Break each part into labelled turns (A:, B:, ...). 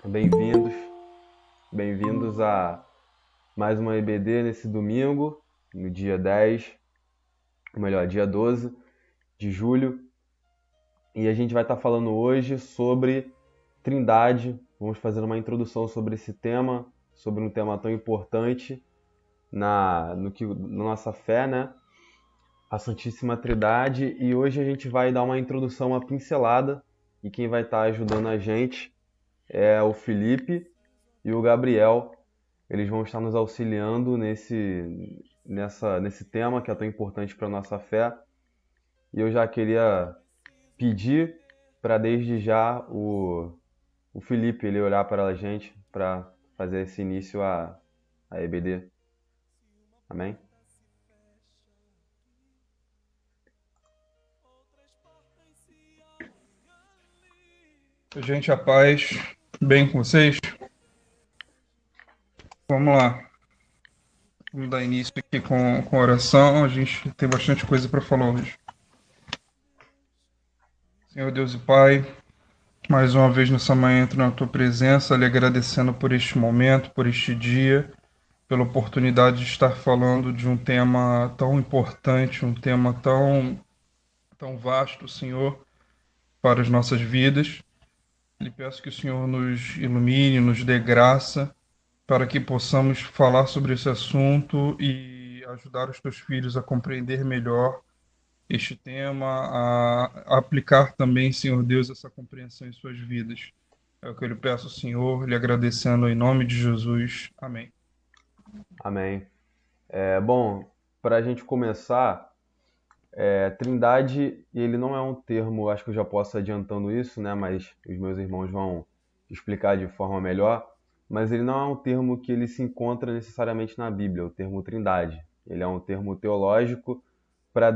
A: Bem-vindos, bem-vindos a mais uma EBD nesse domingo, no dia 10, ou melhor, dia 12 de julho. E a gente vai estar falando hoje sobre Trindade. Vamos fazer uma introdução sobre esse tema, sobre um tema tão importante na nossa fé, né? A Santíssima Trindade. E hoje a gente vai dar uma introdução, uma pincelada. E quem vai estar ajudando a gente é o Felipe e o Gabriel. Eles vão estar nos auxiliando nesse tema que é tão importante para a nossa fé. E eu já queria pedir para desde já o Felipe ele olhar para a gente para fazer esse início a EBD. Amém?
B: Gente, a paz, bem com vocês? Vamos lá, vamos dar início aqui com a oração. A gente tem bastante coisa para falar hoje. Senhor Deus e Pai, mais uma vez nessa manhã entro na Tua presença, lhe agradecendo por este momento, por este dia, pela oportunidade de estar falando de um tema tão importante, um tema tão vasto, Senhor, para as nossas vidas. Lhe peço que o Senhor nos ilumine, nos dê graça, para que possamos falar sobre esse assunto e ajudar os teus filhos a compreender melhor este tema, a aplicar também, Senhor Deus, essa compreensão em suas vidas. É o que eu lhe peço, Senhor, lhe agradecendo em nome de Jesus. Amém.
A: Amém. Bom, para a gente começar, Trindade, ele não é um termo, acho que eu já posso adiantando isso, né? Mas os meus irmãos vão explicar de forma melhor. Mas ele não é um termo que ele se encontra necessariamente na Bíblia, o termo Trindade. Ele é um termo teológico para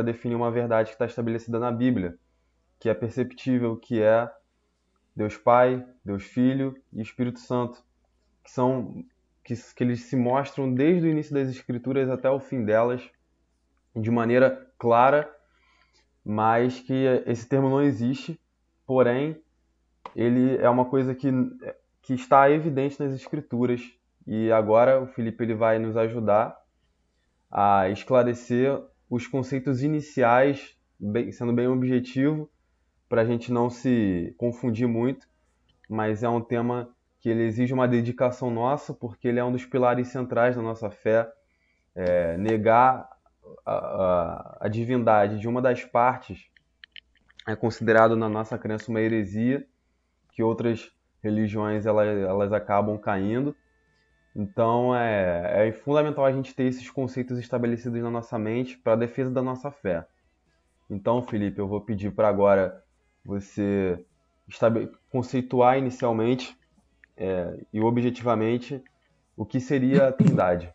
A: definir uma verdade que está estabelecida na Bíblia, que é perceptível, que é Deus Pai, Deus Filho e Espírito Santo, que são que eles se mostram desde o início das Escrituras até o fim delas de maneira clara, mas que esse termo não existe, porém ele é uma coisa que está evidente nas Escrituras. E agora o Felipe ele vai nos ajudar a esclarecer os conceitos iniciais, sendo bem objetivo, para a gente não se confundir muito, mas é um tema que ele exige uma dedicação nossa, porque ele é um dos pilares centrais da nossa fé. Negar a divindade de uma das partes é considerado na nossa crença uma heresia, que outras religiões elas acabam caindo. Então é fundamental a gente ter esses conceitos estabelecidos na nossa mente para a defesa da nossa fé. Então, Felipe, eu vou pedir para agora você conceituar inicialmente e objetivamente o que seria a Trindade,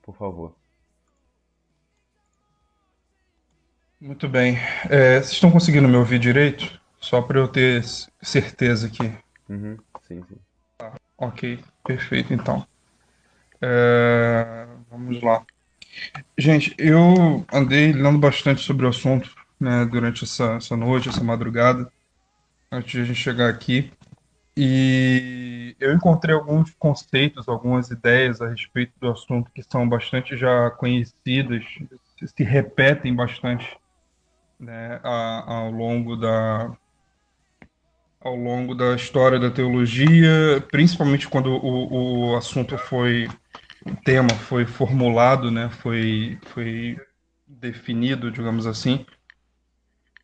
A: por favor.
B: Muito bem. Vocês estão conseguindo me ouvir direito? Só para eu ter certeza aqui.
A: Uhum, sim, sim.
B: Ok, perfeito então. Vamos lá. Gente, eu andei lendo bastante sobre o assunto, né, durante essa noite, essa madrugada, antes de a gente chegar aqui. E eu encontrei alguns conceitos, algumas ideias a respeito do assunto que são bastante já conhecidas, se repetem bastante, né, ao longo da história da teologia, principalmente quando o assunto o tema foi formulado, né, foi definido, digamos assim.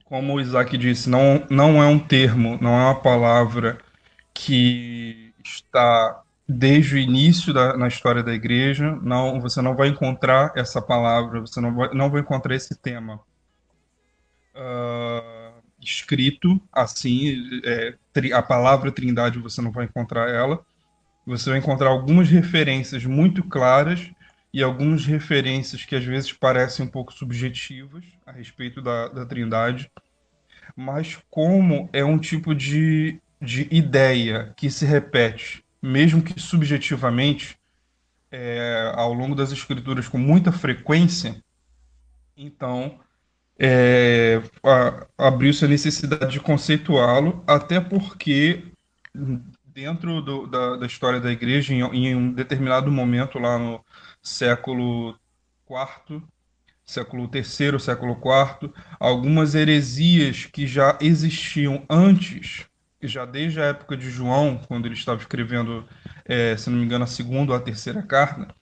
B: Como o Isaac disse, não é um termo, não é uma palavra que está desde o início na história da igreja. Não, você não vai encontrar essa palavra, você não vai encontrar esse tema escrito assim. A palavra Trindade você não vai encontrar ela. Você vai encontrar algumas referências muito claras e algumas referências que às vezes parecem um pouco subjetivas a respeito da Trindade, mas como é um tipo de ideia que se repete, mesmo que subjetivamente, ao longo das escrituras com muita frequência, então abriu-se a necessidade de conceituá-lo, até porque dentro da história da igreja, em um determinado momento lá no século quarto, século terceiro, século quarto, algumas heresias que já existiam antes, já desde a época de João, quando ele estava escrevendo, se não me engano, a segunda ou a terceira carta,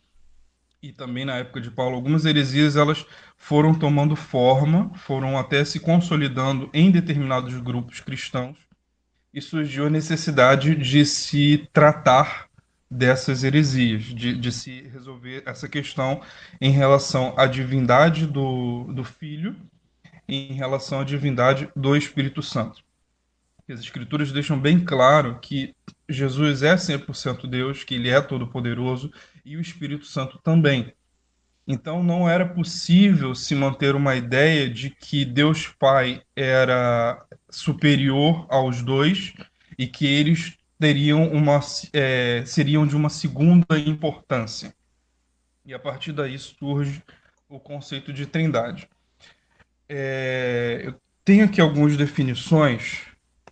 B: e também na época de Paulo, algumas heresias elas foram tomando forma, foram até se consolidando em determinados grupos cristãos, e surgiu a necessidade de se tratar dessas heresias, de se resolver essa questão em relação à divindade do Filho e em relação à divindade do Espírito Santo. As Escrituras deixam bem claro que Jesus é 100% Deus, que ele é todo-poderoso e o Espírito Santo também. Então não era possível se manter uma ideia de que Deus Pai era superior aos dois e que eles seriam de uma segunda importância. E a partir daí surge o conceito de trindade. Eu tenho aqui algumas definições,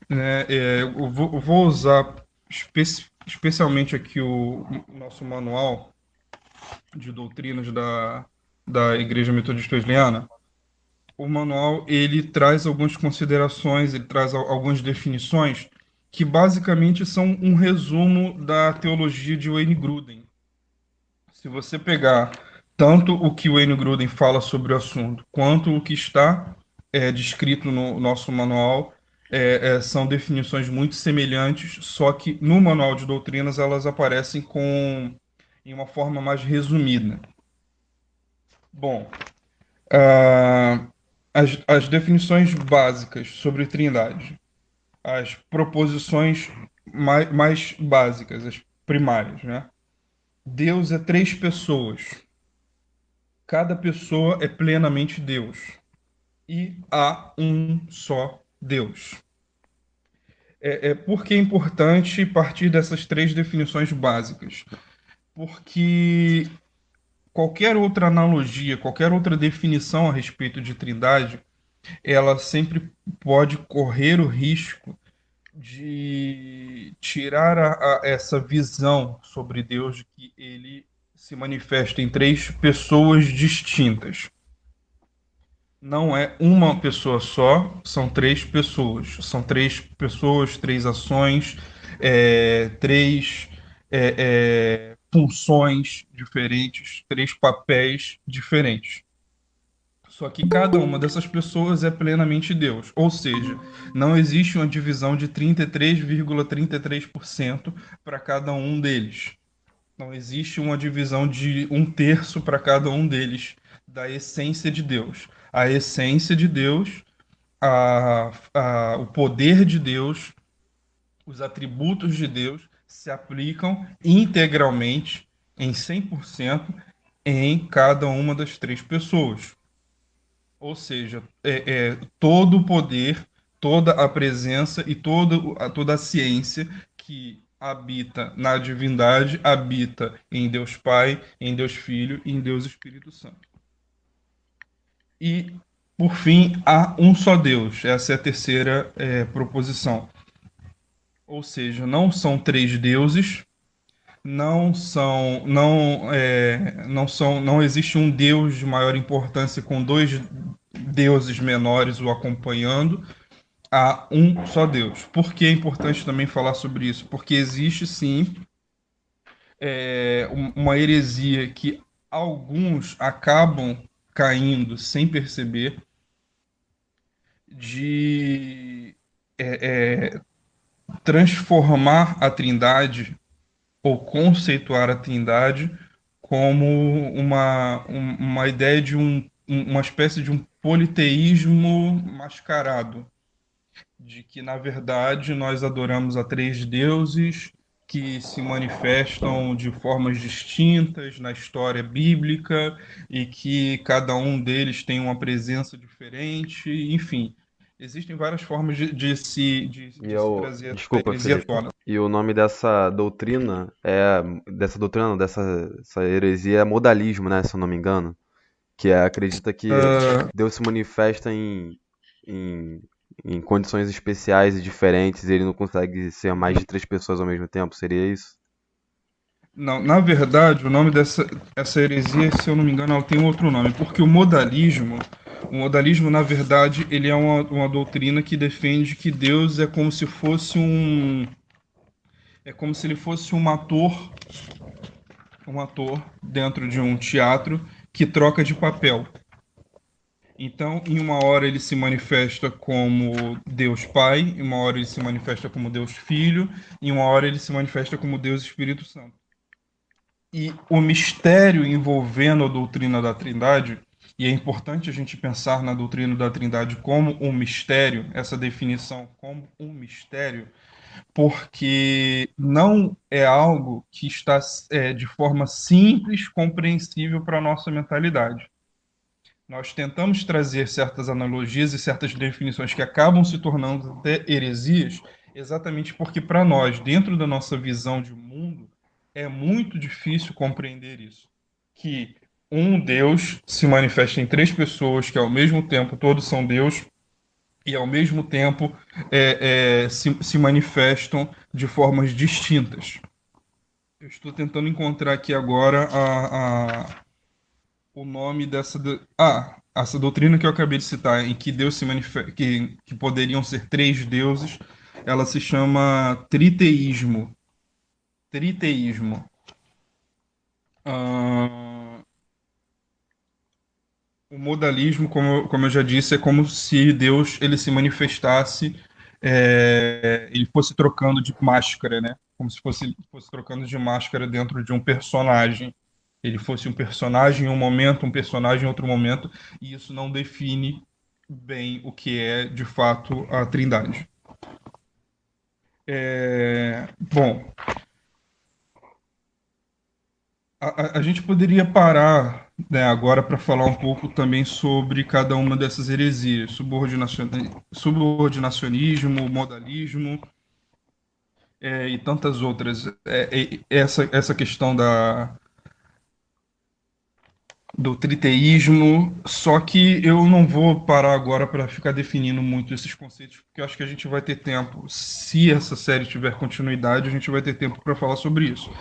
B: né? Eu vou usar especialmente aqui o nosso manual de doutrinas da Igreja Metodista Wesleyana. O manual ele traz algumas considerações, ele traz algumas definições que basicamente são um resumo da teologia de Wayne Grudem. Se você pegar tanto o que Wayne Grudem fala sobre o assunto, quanto o que está descrito no nosso manual, são definições muito semelhantes, só que no manual de doutrinas elas aparecem em uma forma mais resumida. Bom, ah, as definições básicas sobre trindade, as proposições mais básicas, as primárias, né? Deus é três pessoas. Cada pessoa é plenamente Deus. E há um só Deus. Por que é importante partir dessas três definições básicas? Porque qualquer outra analogia, qualquer outra definição a respeito de trindade, ela sempre pode correr o risco de tirar essa visão sobre Deus de que ele se manifesta em três pessoas distintas. Não é uma pessoa só, são três pessoas. São três pessoas, três ações, três funções diferentes, três papéis diferentes. Só que cada uma dessas pessoas é plenamente Deus. Ou seja, não existe uma divisão de 33,33% para cada um deles. Não existe uma divisão de um terço para cada um deles da essência de Deus. A essência de Deus, o poder de Deus, os atributos de Deus se aplicam integralmente, em 100%, em cada uma das três pessoas. Ou seja, todo o poder, toda a presença e toda a ciência que habita na divindade, habita em Deus Pai, em Deus Filho e em Deus Espírito Santo. E, por fim, há um só Deus. Essa é a terceira proposição. Ou seja, não são três deuses, não existe um Deus de maior importância com dois deuses menores o acompanhando. Há um só Deus. Por que é importante também falar sobre isso? Porque existe sim uma heresia que alguns acabam caindo sem perceber de transformar a Trindade ou conceituar a Trindade como uma ideia de uma espécie de um politeísmo mascarado, de que, na verdade, nós adoramos a três deuses que se manifestam de formas distintas na história bíblica e que cada um deles tem uma presença diferente, enfim. Existem várias formas de se trazer essa
A: Desculpa,
B: heresia à
A: Felipe.
B: tona.
A: E o nome dessa doutrina não, dessa heresia é modalismo, né, se eu não me engano, que acredita que
B: Ah,
A: Deus se manifesta em em condições especiais e diferentes, ele não consegue ser mais de três pessoas ao mesmo tempo? Seria isso?
B: Não, na verdade, o nome dessa essa heresia, se eu não me engano, ela tem outro nome, porque o modalismo, na verdade, ele é uma doutrina que defende que Deus é como se ele fosse um ator dentro de um teatro que troca de papel. Então, em uma hora ele se manifesta como Deus Pai, em uma hora ele se manifesta como Deus Filho, em uma hora ele se manifesta como Deus Espírito Santo. E o mistério envolvendo a doutrina da Trindade, e é importante a gente pensar na doutrina da Trindade como um mistério, essa definição como um mistério, porque não é algo que está de forma simples compreensível para a nossa mentalidade. Nós tentamos trazer certas analogias e certas definições que acabam se tornando até heresias, exatamente porque, para nós, dentro da nossa visão de mundo, é muito difícil compreender isso. Que um Deus se manifesta em três pessoas, que ao mesmo tempo todos são Deus, e ao mesmo tempo se manifestam de formas distintas. Eu estou tentando encontrar aqui agora o nome essa doutrina que eu acabei de citar, em que Deus se manifesta, que poderiam ser três deuses, ela se chama triteísmo. Triteísmo. Ah, o modalismo, como eu já disse, é como se Deus ele se manifestasse, ele fosse trocando de máscara, né? Como se fosse trocando de máscara dentro de um personagem. Ele fosse um personagem em um momento, um personagem em outro momento, e isso não define bem o que é, de fato, a Trindade. Bom, a gente poderia parar, né, agora para falar um pouco também sobre cada uma dessas heresias, subordinacionismo, modalismo, e tantas outras. Essa questão do triteísmo, só que eu não vou parar agora para ficar definindo muito esses conceitos, porque eu acho que a gente vai ter tempo, se essa série tiver continuidade, a gente vai ter tempo para falar sobre isso.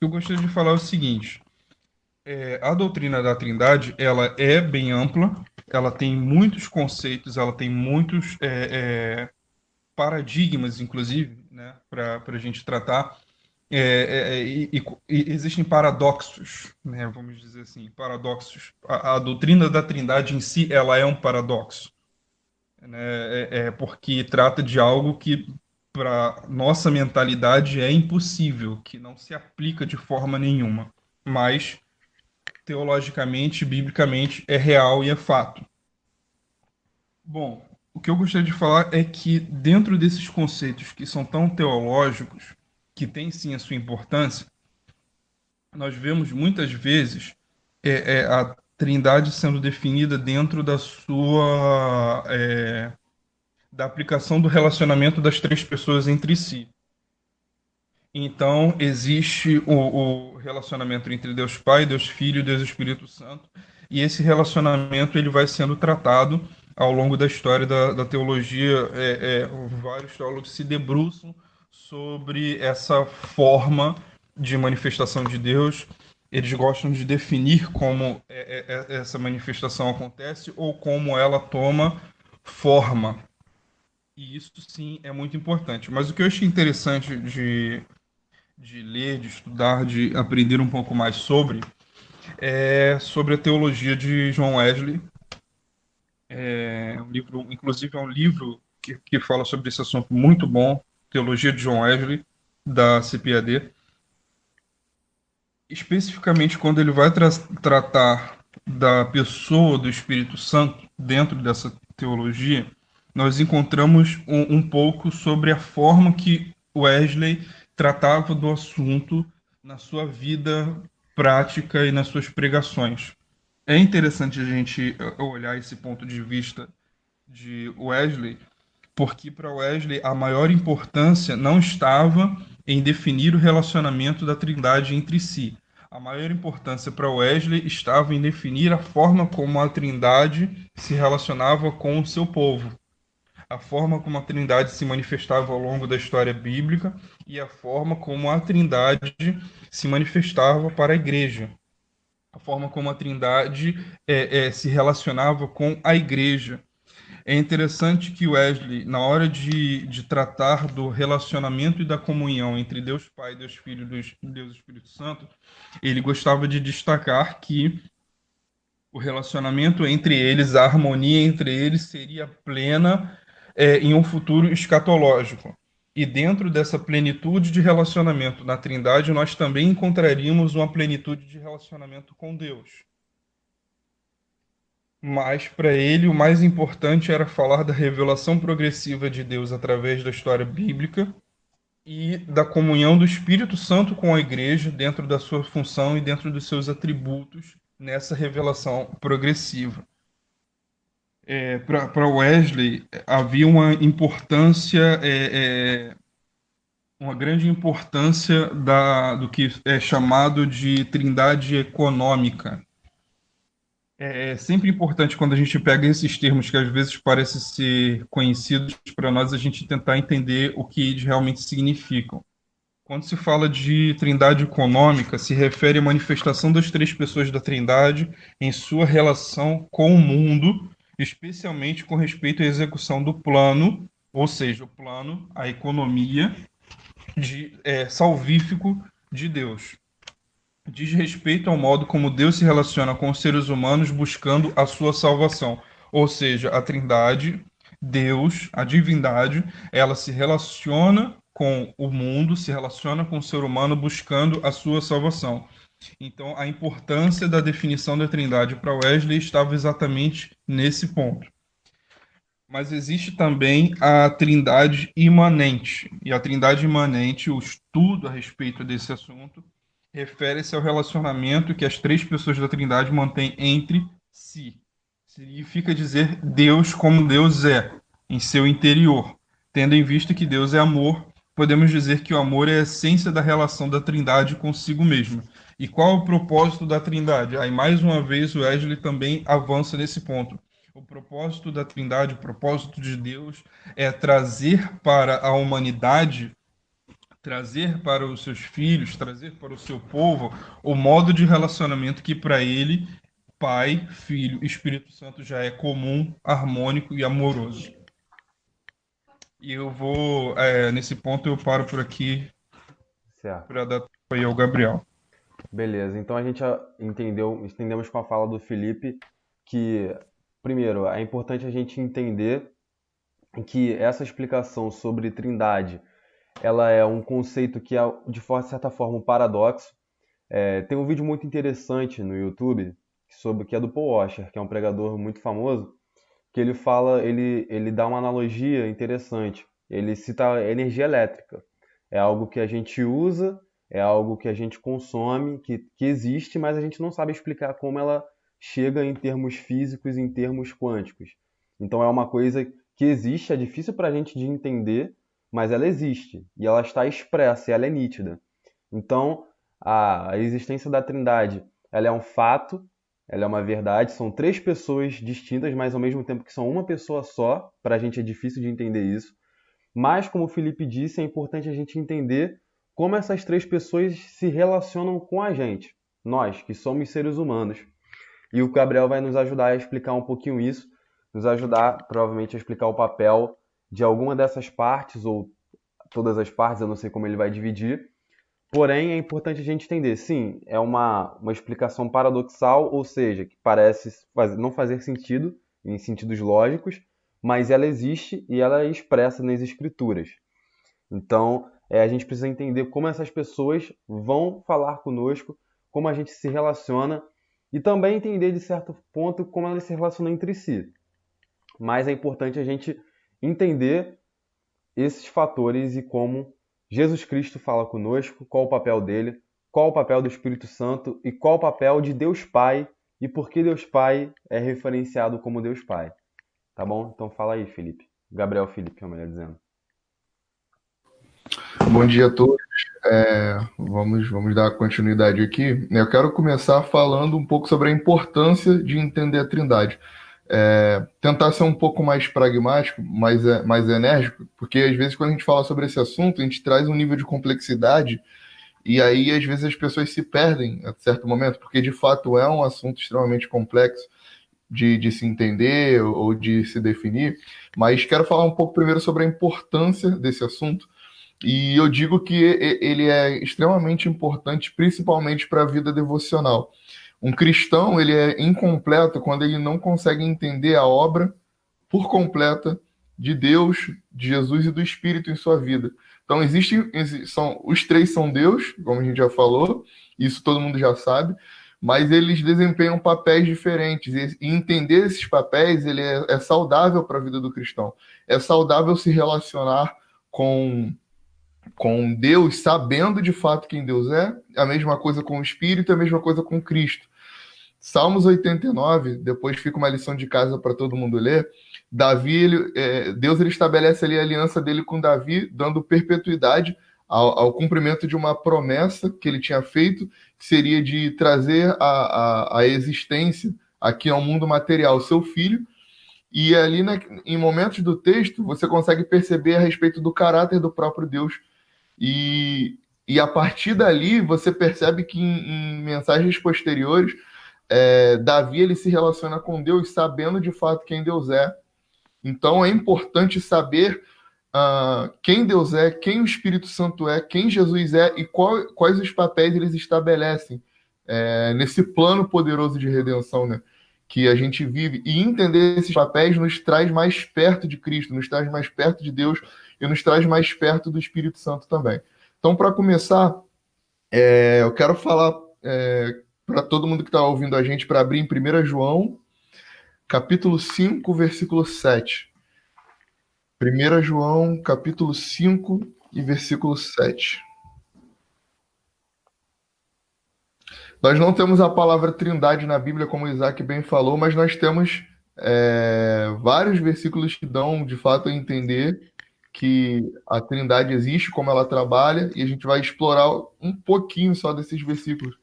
B: Eu gostaria de falar o seguinte: a doutrina da Trindade, ela é bem ampla, ela tem muitos conceitos, ela tem muitos paradigmas, inclusive, né, para a gente tratar. E existem paradoxos, né, vamos dizer assim, paradoxos. A doutrina da Trindade em si, ela é um paradoxo, né, porque trata de algo que para nossa mentalidade é impossível, que não se aplica de forma nenhuma, mas teologicamente, biblicamente, é real e é fato. Bom, o que eu gostaria de falar é que dentro desses conceitos que são tão teológicos, que têm sim a sua importância, nós vemos muitas vezes a Trindade sendo definida dentro da aplicação do relacionamento das três pessoas entre si. Então, existe o relacionamento entre Deus Pai, Deus Filho e Deus Espírito Santo, e esse relacionamento ele vai sendo tratado ao longo da história da teologia. Vários teólogos se debruçam sobre essa forma de manifestação de Deus. Eles gostam de definir como essa manifestação acontece ou como ela toma forma. E isso, sim, é muito importante. Mas o que eu achei interessante de ler, de estudar, de aprender um pouco mais sobre a teologia de John Wesley. Inclusive, é um livro que fala sobre esse assunto muito bom, Teologia de John Wesley, da CPAD. Especificamente quando ele vai tratar da pessoa do Espírito Santo dentro dessa teologia, nós encontramos um pouco sobre a forma que Wesley tratava do assunto na sua vida prática e nas suas pregações. É interessante a gente olhar esse ponto de vista de Wesley, porque para Wesley a maior importância não estava em definir o relacionamento da Trindade entre si. A maior importância para Wesley estava em definir a forma como a Trindade se relacionava com o seu povo. a forma como a Trindade se manifestava ao longo da história bíblica e a forma como a Trindade se manifestava para a igreja, a forma como a Trindade se relacionava com a igreja. É interessante que Wesley, na hora de tratar do relacionamento e da comunhão entre Deus Pai, Deus Filho e Deus Espírito Santo, ele gostava de destacar que o relacionamento entre eles, a harmonia entre eles seria plena em um futuro escatológico. E dentro dessa plenitude de relacionamento na Trindade, nós também encontraríamos uma plenitude de relacionamento com Deus. Mas para ele o mais importante era falar da revelação progressiva de Deus através da história bíblica e da comunhão do Espírito Santo com a igreja dentro da sua função e dentro dos seus atributos nessa revelação progressiva. Para Wesley havia uma importância, uma grande importância do que é chamado de trindade econômica. É sempre importante quando a gente pega esses termos que às vezes parecem ser conhecidos para nós, a gente tentar entender o que eles realmente significam. Quando se fala de trindade econômica, se refere à manifestação das três pessoas da Trindade em sua relação com o mundo, especialmente com respeito à execução do plano, ou seja, o plano, a economia salvífico de Deus. Diz respeito ao modo como Deus se relaciona com os seres humanos buscando a sua salvação. Ou seja, a Trindade, Deus, a divindade, ela se relaciona com o mundo, se relaciona com o ser humano buscando a sua salvação. Então, a importância da definição da Trindade para Wesley estava exatamente nesse ponto. Mas existe também a Trindade imanente. E a Trindade imanente, o estudo a respeito desse assunto, refere-se ao relacionamento que as três pessoas da Trindade mantêm entre si. Significa dizer Deus como Deus é, em seu interior. Tendo em vista que Deus é amor, podemos dizer que o amor é a essência da relação da Trindade consigo mesma. E qual é o propósito da Trindade? Aí, mais uma vez, o Wesley também avança nesse ponto. O propósito da Trindade, o propósito de Deus, é trazer para a humanidade, trazer para os seus filhos, trazer para o seu povo o modo de relacionamento que para ele, Pai, Filho e Espírito Santo já é comum, harmônico e amoroso. E eu vou, nesse ponto eu paro por aqui para dar tempo aí ao Gabriel.
A: Beleza, então a gente entendemos com a fala do Felipe que, primeiro, é importante a gente entender que essa explicação sobre Trindade ela é um conceito que é, de certa forma, um paradoxo. Tem um vídeo muito interessante no YouTube que é do Paul Washer, que é um pregador muito famoso, que ele fala, ele dá uma analogia interessante. Ele cita a energia elétrica. É algo que a gente usa, é algo que a gente consome, que existe, mas a gente não sabe explicar como ela chega em termos físicos, em termos quânticos. Então é uma coisa que existe, é difícil para a gente de entender, mas ela existe e ela está expressa e ela é nítida. Então, a existência da Trindade, ela é um fato, ela é uma verdade, são três pessoas distintas, mas ao mesmo tempo que são uma pessoa só, para a gente é difícil de entender isso. Mas, como o Felipe disse, é importante a gente entender como essas três pessoas se relacionam com a gente, nós, que somos seres humanos. E o Gabriel vai nos ajudar a explicar um pouquinho isso, nos ajudar, provavelmente, a explicar o papel de alguma dessas partes, ou todas as partes, eu não sei como ele vai dividir. Porém, é importante a gente entender, sim, é uma explicação paradoxal, ou seja, que parece não fazer sentido, em sentidos lógicos, mas ela existe e ela é expressa nas escrituras. Então, a gente precisa entender como essas pessoas vão falar conosco, como a gente se relaciona, e também entender, de certo ponto, como elas se relacionam entre si. Mas é importante a gente entender esses fatores e como Jesus Cristo fala conosco, qual o papel dele, qual o papel do Espírito Santo e qual o papel de Deus Pai e por que Deus Pai é referenciado como Deus Pai. Tá bom? Então fala aí, Felipe. Gabriel Felipe, melhor dizendo.
C: Bom dia a todos. Vamos dar continuidade aqui. Eu quero começar falando um pouco sobre a importância de entender a Trindade. tentar ser um pouco mais pragmático, mais enérgico, porque às vezes quando a gente fala sobre esse assunto, a gente traz um nível de complexidade e aí às vezes as pessoas se perdem a certo momento, porque de fato é um assunto extremamente complexo de se entender ou de se definir, mas quero falar um pouco primeiro sobre a importância desse assunto. E eu digo que ele é extremamente importante, principalmente para a vida devocional. Um cristão, ele é incompleto quando ele não consegue entender a obra por completa de Deus, de Jesus e do Espírito em sua vida. Então, os três são Deus, como a gente já falou, isso todo mundo já sabe, mas eles desempenham papéis diferentes. E entender esses papéis, ele é saudável para a vida do cristão. É saudável se relacionar com Deus, sabendo de fato quem Deus é, a mesma coisa com o Espírito, a mesma coisa com Cristo. Salmos 89, depois fica uma lição de casa para todo mundo ler. Deus ele estabelece ali a aliança dele com Davi, dando perpetuidade ao cumprimento de uma promessa que ele tinha feito, que seria de trazer a existência aqui ao mundo material seu filho. E ali, em momentos do texto, você consegue perceber a respeito do caráter do próprio Deus. E a partir dali, você percebe que em mensagens posteriores, Davi ele se relaciona com Deus sabendo de fato quem Deus é. Então é importante saber quem Deus é, quem o Espírito Santo é, quem Jesus é e quais os papéis eles estabelecem nesse plano poderoso de redenção, né, que a gente vive. E entender esses papéis nos traz mais perto de Cristo, nos traz mais perto de Deus e nos traz mais perto do Espírito Santo também. Então, para começar, eu quero falar para todo mundo que está ouvindo a gente para abrir em 1 João, capítulo 5, versículo 7. 1 João, capítulo 5 e versículo 7. Nós não temos a palavra trindade na Bíblia, como o Isaac bem falou, mas nós temos vários versículos que dão, de fato, a entender que a trindade existe, como ela trabalha, e a gente vai explorar um pouquinho só desses versículos.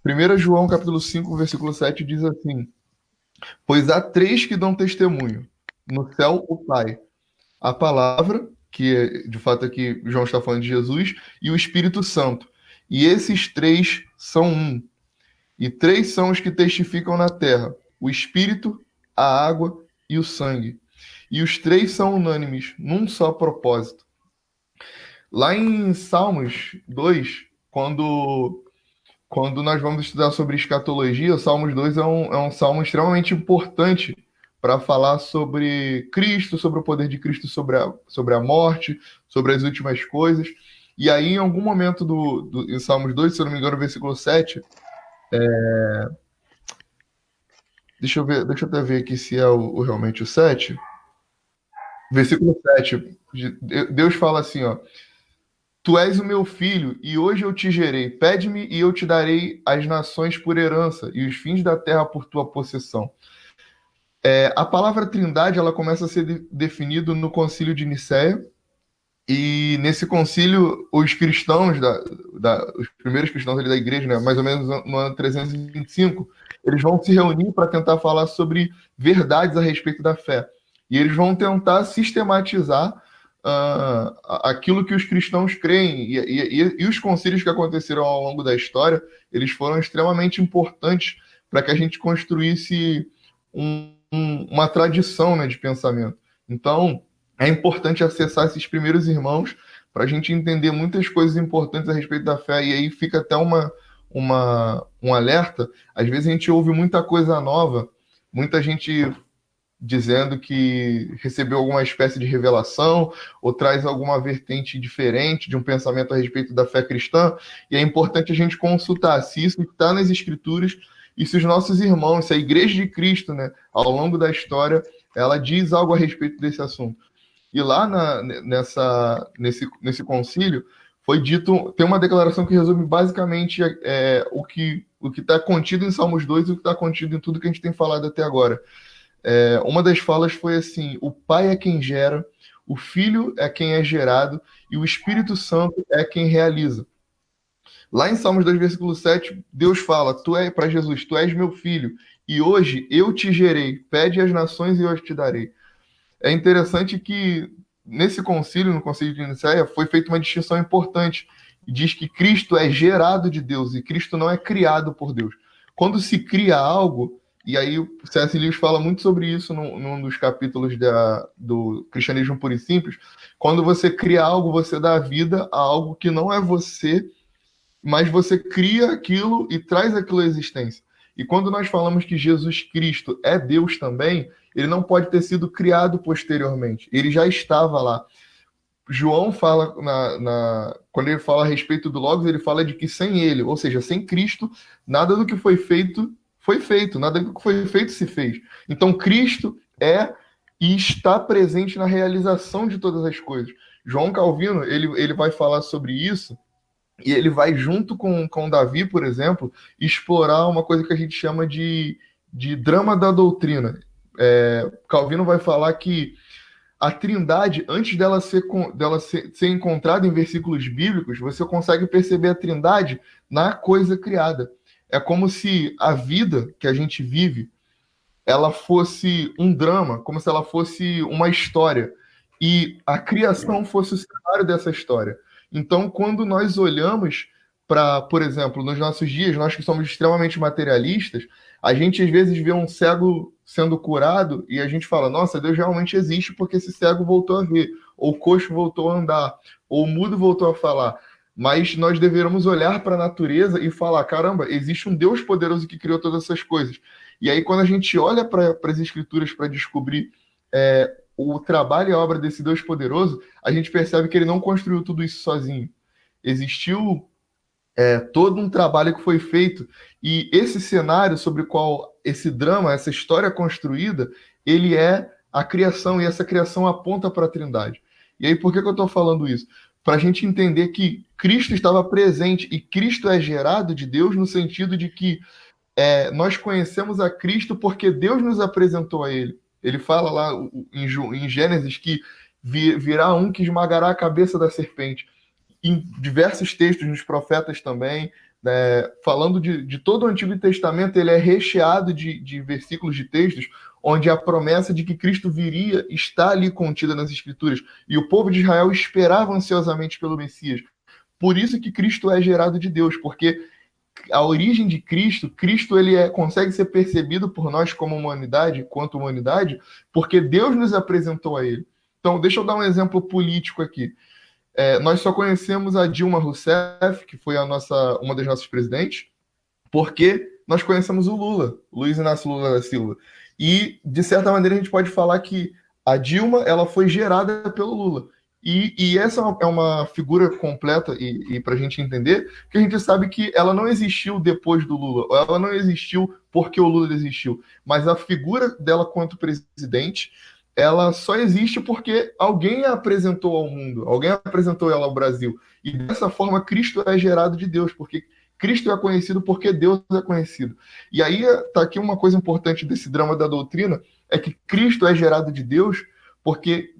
C: 1 João, capítulo 5, versículo 7, diz assim: pois há três que dão testemunho, no céu o Pai, a palavra, que de fato aqui João está falando de Jesus, e o Espírito Santo. E esses três são um. E três são os que testificam na terra: o Espírito, a água e o sangue. E os três são unânimes, num só propósito. Lá em Salmos 2, quando nós vamos estudar sobre escatologia, o Salmos 2 é um salmo extremamente importante para falar sobre Cristo, sobre o poder de Cristo sobre a morte, sobre as últimas coisas. E aí, em algum momento em Salmos 2, se eu não me engano, versículo 7, deixa eu até ver aqui se é realmente o 7. Versículo 7, Deus fala assim, ó: tu és o meu filho, e hoje eu te gerei. Pede-me, e eu te darei as nações por herança, e os fins da terra por tua possessão. A palavra trindade, ela começa a ser definida no concílio de Nicéia, e nesse concílio, os cristãos, os primeiros cristãos ali da igreja, né, mais ou menos no ano 325, eles vão se reunir para tentar falar sobre verdades a respeito da fé. E eles vão tentar sistematizar aquilo que os cristãos creem. E os concílios que aconteceram ao longo da história, eles foram extremamente importantes para que a gente construísse uma tradição, né, de pensamento. Então, é importante acessar esses primeiros irmãos para a gente entender muitas coisas importantes a respeito da fé. E aí fica até um alerta. Às vezes a gente ouve muita coisa nova, muita gente dizendo que recebeu alguma espécie de revelação ou traz alguma vertente diferente de um pensamento a respeito da fé cristã, e é importante a gente consultar se isso está nas Escrituras e se os nossos irmãos, se a Igreja de Cristo, né, ao longo da história, ela diz algo a respeito desse assunto. E lá nesse concílio foi dito, tem uma declaração que resume basicamente o que está contido em Salmos 2 e o que está contido em tudo que a gente tem falado até agora. Uma das falas foi assim: o Pai é quem gera, o Filho é quem é gerado e o Espírito Santo é quem realiza. Lá em Salmos 2, versículo 7, Deus fala para Jesus, tu és meu filho, e hoje eu te gerei, pede às nações e eu te darei. É interessante que nesse concílio, no concílio de Nicéia, foi feita uma distinção importante. Diz que Cristo é gerado de Deus e Cristo não é criado por Deus. Quando se cria algo, e aí o C.S. Lewis fala muito sobre isso num dos capítulos do Cristianismo Puro e Simples, quando você cria algo, você dá vida a algo que não é você, mas você cria aquilo e traz aquilo à existência. E quando nós falamos que Jesus Cristo é Deus também, ele não pode ter sido criado posteriormente. Ele já estava lá. João fala, quando ele fala a respeito do Logos, ele fala de que sem ele, ou seja, sem Cristo, nada do que foi feito, nada do que foi feito se fez. Então, Cristo é e está presente na realização de todas as coisas. João Calvino, ele vai falar sobre isso, e ele vai, junto com Davi, por exemplo, explorar uma coisa que a gente chama de drama da doutrina. Calvino vai falar que a Trindade, antes dela ser encontrada em versículos bíblicos, você consegue perceber a Trindade na coisa criada. É como se a vida que a gente vive, ela fosse um drama, como se ela fosse uma história, e a criação fosse o cenário dessa história. Então, quando nós olhamos para, por exemplo, nos nossos dias, nós que somos extremamente materialistas, a gente às vezes vê um cego sendo curado e a gente fala, nossa, Deus realmente existe porque esse cego voltou a ver, ou o coxo voltou a andar, ou o mudo voltou a falar. Mas nós deveríamos olhar para a natureza e falar, caramba, existe um Deus poderoso que criou todas essas coisas. E aí, quando a gente olha para as Escrituras para descobrir o trabalho e a obra desse Deus poderoso, a gente percebe que ele não construiu tudo isso sozinho. Existiu todo um trabalho que foi feito, e esse cenário sobre o qual esse drama, essa história é construída, ele é a criação, e essa criação aponta para a Trindade. E aí, por que eu estou falando isso? Para a gente entender que Cristo estava presente, e Cristo é gerado de Deus no sentido de que nós conhecemos a Cristo porque Deus nos apresentou a ele. Ele fala lá em Gênesis que virá um que esmagará a cabeça da serpente. Em diversos textos nos profetas também, falando de todo o Antigo Testamento, ele é recheado de versículos de textos onde a promessa de que Cristo viria está ali contida nas Escrituras. E o povo de Israel esperava ansiosamente pelo Messias. Por isso que Cristo é gerado de Deus, porque a origem de Cristo ele consegue ser percebido por nós como humanidade, quanto humanidade, porque Deus nos apresentou a ele. Então, deixa eu dar um exemplo político aqui. Nós só conhecemos a Dilma Rousseff, que foi uma das nossas presidentes, porque nós conhecemos o Lula, Luiz Inácio Lula da Silva. E, de certa maneira, a gente pode falar que a Dilma ela foi gerada pelo Lula. E essa é uma figura completa, e para a gente entender, que a gente sabe que ela não existiu depois do Lula, ou ela não existiu porque o Lula existiu, mas a figura dela quanto presidente, ela só existe porque alguém a apresentou ao mundo, alguém apresentou ela ao Brasil. E dessa forma, Cristo é gerado de Deus, porque Cristo é conhecido porque Deus é conhecido. E aí está aqui uma coisa importante desse drama da doutrina, é que Cristo é gerado de Deus porque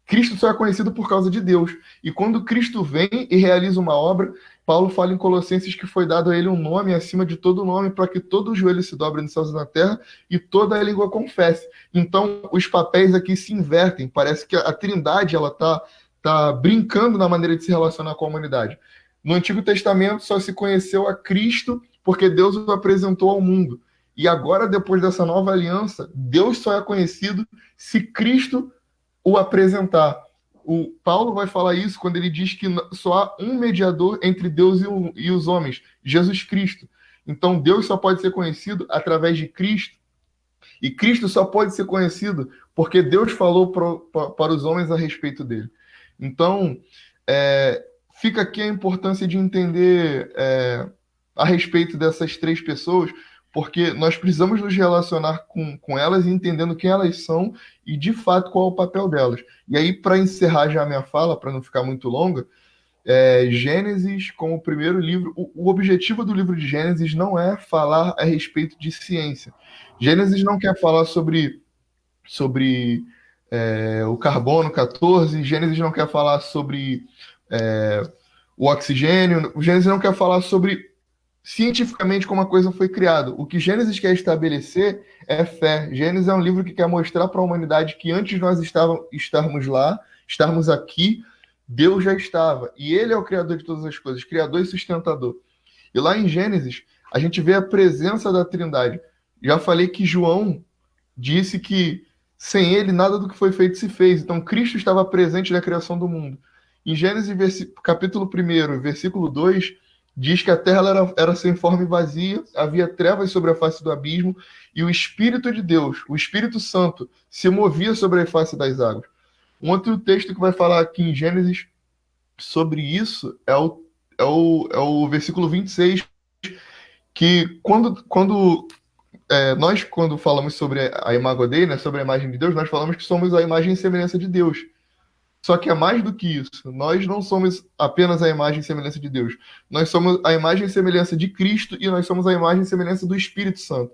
C: Cristo só é conhecido por causa de Deus. E quando Cristo vem e realiza uma obra, Paulo fala em Colossenses que foi dado a ele um nome acima de todo nome, para que todo joelho se dobre nos céus e na terra e toda a língua confesse. Então, os papéis aqui se invertem. Parece que a Trindade ela tá brincando na maneira de se relacionar com a humanidade. No Antigo Testamento só se conheceu a Cristo porque Deus o apresentou ao mundo. E agora, depois dessa nova aliança, Deus só é conhecido se Cristo o apresentar. O Paulo vai falar isso quando ele diz que só há um mediador entre Deus e os homens, Jesus Cristo. Então, Deus só pode ser conhecido através de Cristo. E Cristo só pode ser conhecido porque Deus falou para os homens a respeito dele. Então, fica aqui a importância de entender a respeito dessas três pessoas, porque nós precisamos nos relacionar com elas e entendendo quem elas são e, de fato, qual é o papel delas. E aí, para encerrar já a minha fala, para não ficar muito longa, Gênesis, como o primeiro livro, o objetivo do livro de Gênesis não é falar a respeito de ciência. Gênesis não quer falar sobre o carbono 14, Gênesis não quer falar sobre o oxigênio. O Gênesis não quer falar sobre cientificamente como a coisa foi criada. O que Gênesis quer estabelecer é fé. Gênesis é um livro que quer mostrar para a humanidade que antes de nós estarmos lá, estarmos aqui, Deus já estava. E Ele é o Criador de todas as coisas, Criador e sustentador. E lá em Gênesis, a gente vê a presença da Trindade. Já falei que João disse que sem ele nada do que foi feito se fez. Então Cristo estava presente na criação do mundo. Em Gênesis capítulo 1, versículo 2, diz que a terra era sem forma e vazia, havia trevas sobre a face do abismo, e o Espírito de Deus, o Espírito Santo, se movia sobre a face das águas. Um outro texto que vai falar aqui em Gênesis sobre isso é o versículo 26, que nós, quando falamos sobre a Imago Dei, né, sobre a imagem de Deus, nós falamos que somos a imagem e semelhança de Deus. Só que é mais do que isso. Nós não somos apenas a imagem e semelhança de Deus. Nós somos a imagem e semelhança de Cristo e nós somos a imagem e semelhança do Espírito Santo.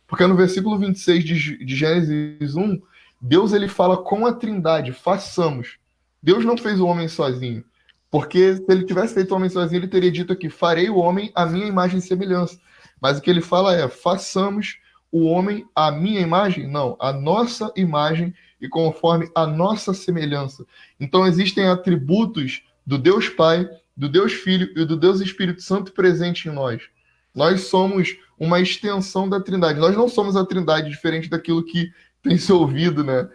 C: Porque no versículo 26 de Gênesis 1, Deus ele fala com a Trindade, façamos. Deus não fez o homem sozinho. Porque se ele tivesse feito o homem sozinho, ele teria dito aqui, farei o homem à minha imagem e semelhança. Mas o que ele fala é, façamos o homem à minha imagem? Não, à nossa imagem e conforme a nossa semelhança. Então existem atributos do Deus Pai, do Deus Filho e do Deus Espírito Santo presente em nós. Nós somos uma extensão da Trindade. Nós não somos a Trindade, diferente daquilo que tem se ouvido, né,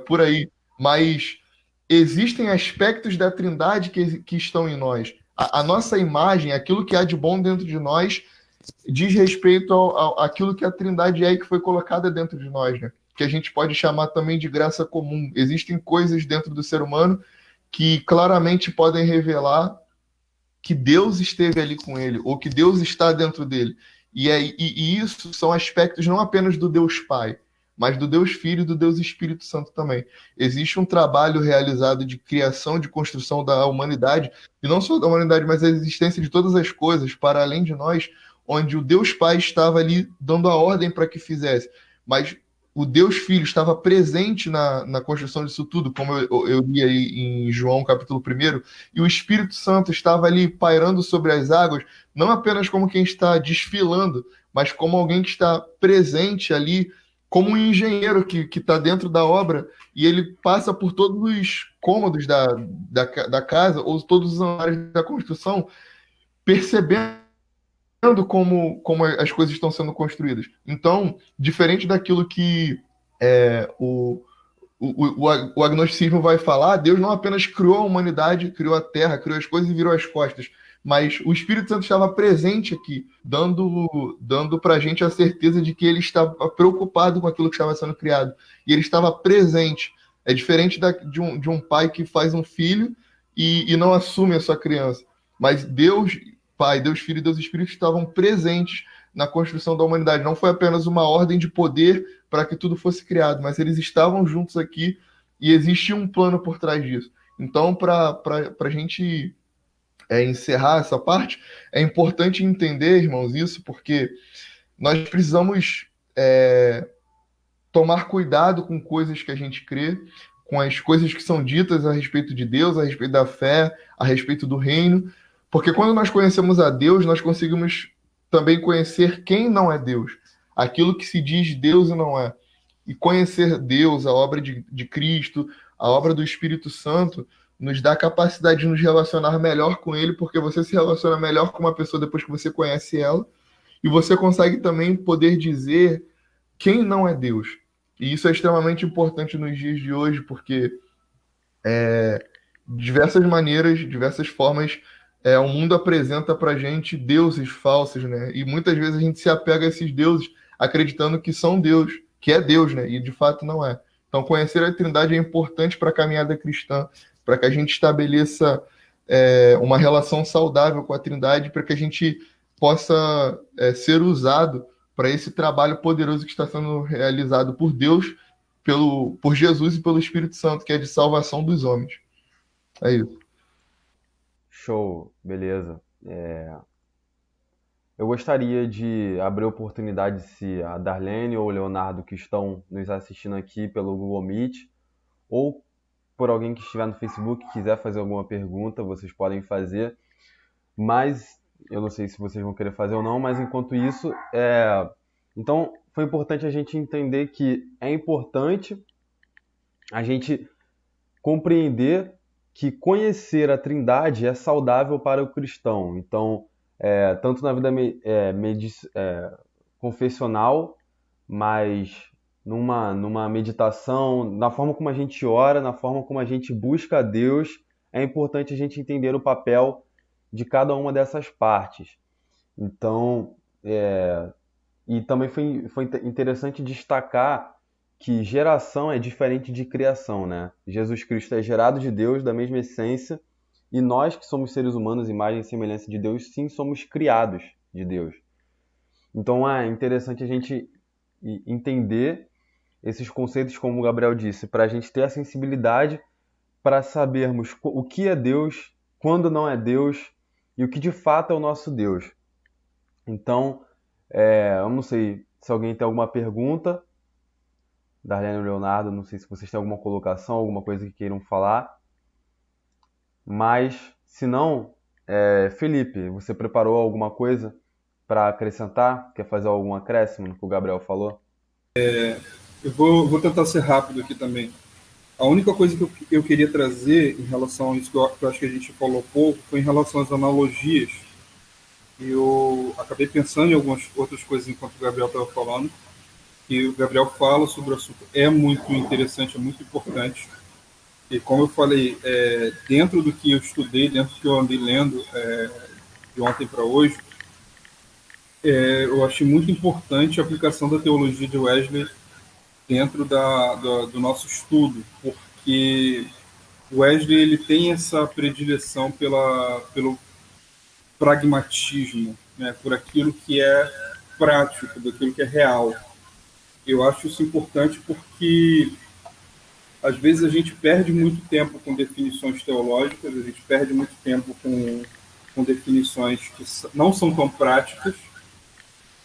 C: por aí. Mas existem aspectos da Trindade que estão em nós. A nossa imagem, aquilo que há de bom dentro de nós, diz respeito àquilo que a Trindade é e que foi colocada dentro de nós, né? Que a gente pode chamar também de graça comum. Existem coisas dentro do ser humano que claramente podem revelar que Deus esteve ali com ele, ou que Deus está dentro dele. E isso são aspectos não apenas do Deus Pai, mas do Deus Filho e do Deus Espírito Santo também. Existe um trabalho realizado de criação, de construção da humanidade, e não só da humanidade, mas a existência de todas as coisas para além de nós, onde o Deus Pai estava ali dando a ordem para que fizesse. Mas o Deus Filho estava presente na construção disso tudo, como eu li aí em João capítulo 1, e o Espírito Santo estava ali pairando sobre as águas, não apenas como quem está desfilando, mas como alguém que está presente ali, como um engenheiro que está dentro da obra, e ele passa por todos os cômodos da casa, ou todos os andares da construção, percebendo como as coisas estão sendo construídas. Então, diferente daquilo que o agnosticismo vai falar, Deus não apenas criou a humanidade, criou a terra, criou as coisas e virou as costas, mas o Espírito Santo estava presente aqui, dando para a gente a certeza de que ele estava preocupado com aquilo que estava sendo criado. E ele estava presente. É diferente de um pai que faz um filho e não assume a sua criança. Mas Deus Pai, Deus Filho e Deus Espírito estavam presentes na construção da humanidade. Não foi apenas uma ordem de poder para que tudo fosse criado, mas eles estavam juntos aqui e existia um plano por trás disso. Então, para a gente encerrar essa parte, é importante entender, irmãos, isso, porque nós precisamos tomar cuidado com coisas que a gente crê, com as coisas que são ditas a respeito de Deus, a respeito da fé, a respeito do reino, porque quando nós conhecemos a Deus, nós conseguimos também conhecer quem não é Deus, aquilo que se diz Deus e não é. E conhecer Deus, a obra de Cristo, a obra do Espírito Santo, nos dá a capacidade de nos relacionar melhor com Ele, porque você se relaciona melhor com uma pessoa depois que você conhece ela, e você consegue também poder dizer quem não é Deus. E isso é extremamente importante nos dias de hoje, porque de diversas maneiras, diversas formas, o mundo apresenta pra gente deuses falsos, né? E muitas vezes a gente se apega a esses deuses acreditando que são Deus, que é Deus, né? E de fato não é. Então conhecer a Trindade é importante para a caminhada cristã, para que a gente estabeleça uma relação saudável com a Trindade, para que a gente possa ser usado para esse trabalho poderoso que está sendo realizado por Deus, por Jesus e pelo Espírito Santo, que é de salvação dos homens. É isso.
A: Show, beleza. Eu gostaria de abrir a oportunidade se a Darlene ou o Leonardo que estão nos assistindo aqui pelo Google Meet ou por alguém que estiver no Facebook quiser fazer alguma pergunta, vocês podem fazer. Mas eu não sei se vocês vão querer fazer ou não, mas enquanto isso, então foi importante a gente entender que é importante a gente compreender que conhecer a Trindade é saudável para o cristão. Então, tanto na vida confessional, mas numa meditação, na forma como a gente ora, na forma como a gente busca a Deus, é importante a gente entender o papel de cada uma dessas partes. Então, e também foi interessante destacar que geração é diferente de criação, né? Jesus Cristo é gerado de Deus, da mesma essência, e nós que somos seres humanos, imagem e semelhança de Deus, sim, somos criados de Deus. Então é interessante a gente entender esses conceitos, como o Gabriel disse, para a gente ter a sensibilidade para sabermos o que é Deus, quando não é Deus e o que de fato é o nosso Deus. Então, eu não sei se alguém tem alguma pergunta, Darlene e Leonardo, não sei se vocês têm alguma colocação, alguma coisa que queiram falar, mas se não, Felipe, você preparou alguma coisa para acrescentar? Quer fazer algum acréscimo no que o Gabriel falou?
B: Eu vou tentar ser rápido aqui também. A única coisa que eu queria trazer em relação a isso, que eu acho que a gente falou pouco, foi em relação às analogias. Eu acabei pensando em algumas outras coisas enquanto o Gabriel estava falando, e o Gabriel fala sobre o assunto. É muito interessante, é muito importante. E como eu falei, dentro do que eu estudei, dentro do que eu andei lendo de ontem para hoje, eu achei muito importante a aplicação da teologia de Wesley dentro do nosso estudo, porque Wesley ele tem essa predileção pelo pragmatismo, né, por aquilo que é prático, daquilo que é real. Eu acho isso importante porque às vezes a gente perde muito tempo com definições teológicas, a gente perde muito tempo com definições que não são tão práticas,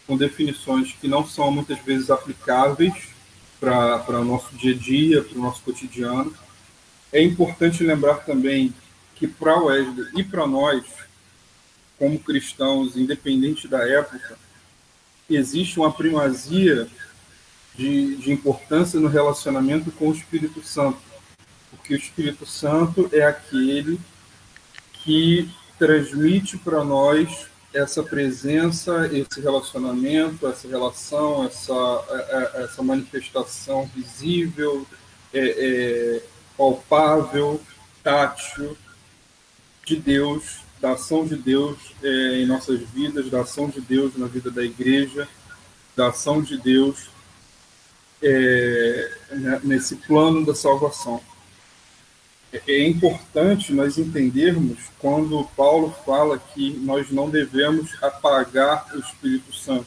B: com definições que não são muitas vezes aplicáveis para o nosso dia a dia, para o nosso cotidiano. É importante lembrar também que para Wesley e para nós, como cristãos, independente da época, existe uma primazia de importância no relacionamento com o Espírito Santo, porque o Espírito Santo é aquele que transmite para nós essa presença, esse relacionamento, essa relação, essa manifestação visível, palpável, tátil de Deus, da ação de Deus em nossas vidas, da ação de Deus na vida da igreja, da ação de Deus nesse plano da salvação. É importante nós entendermos quando Paulo fala que nós não devemos apagar o Espírito Santo.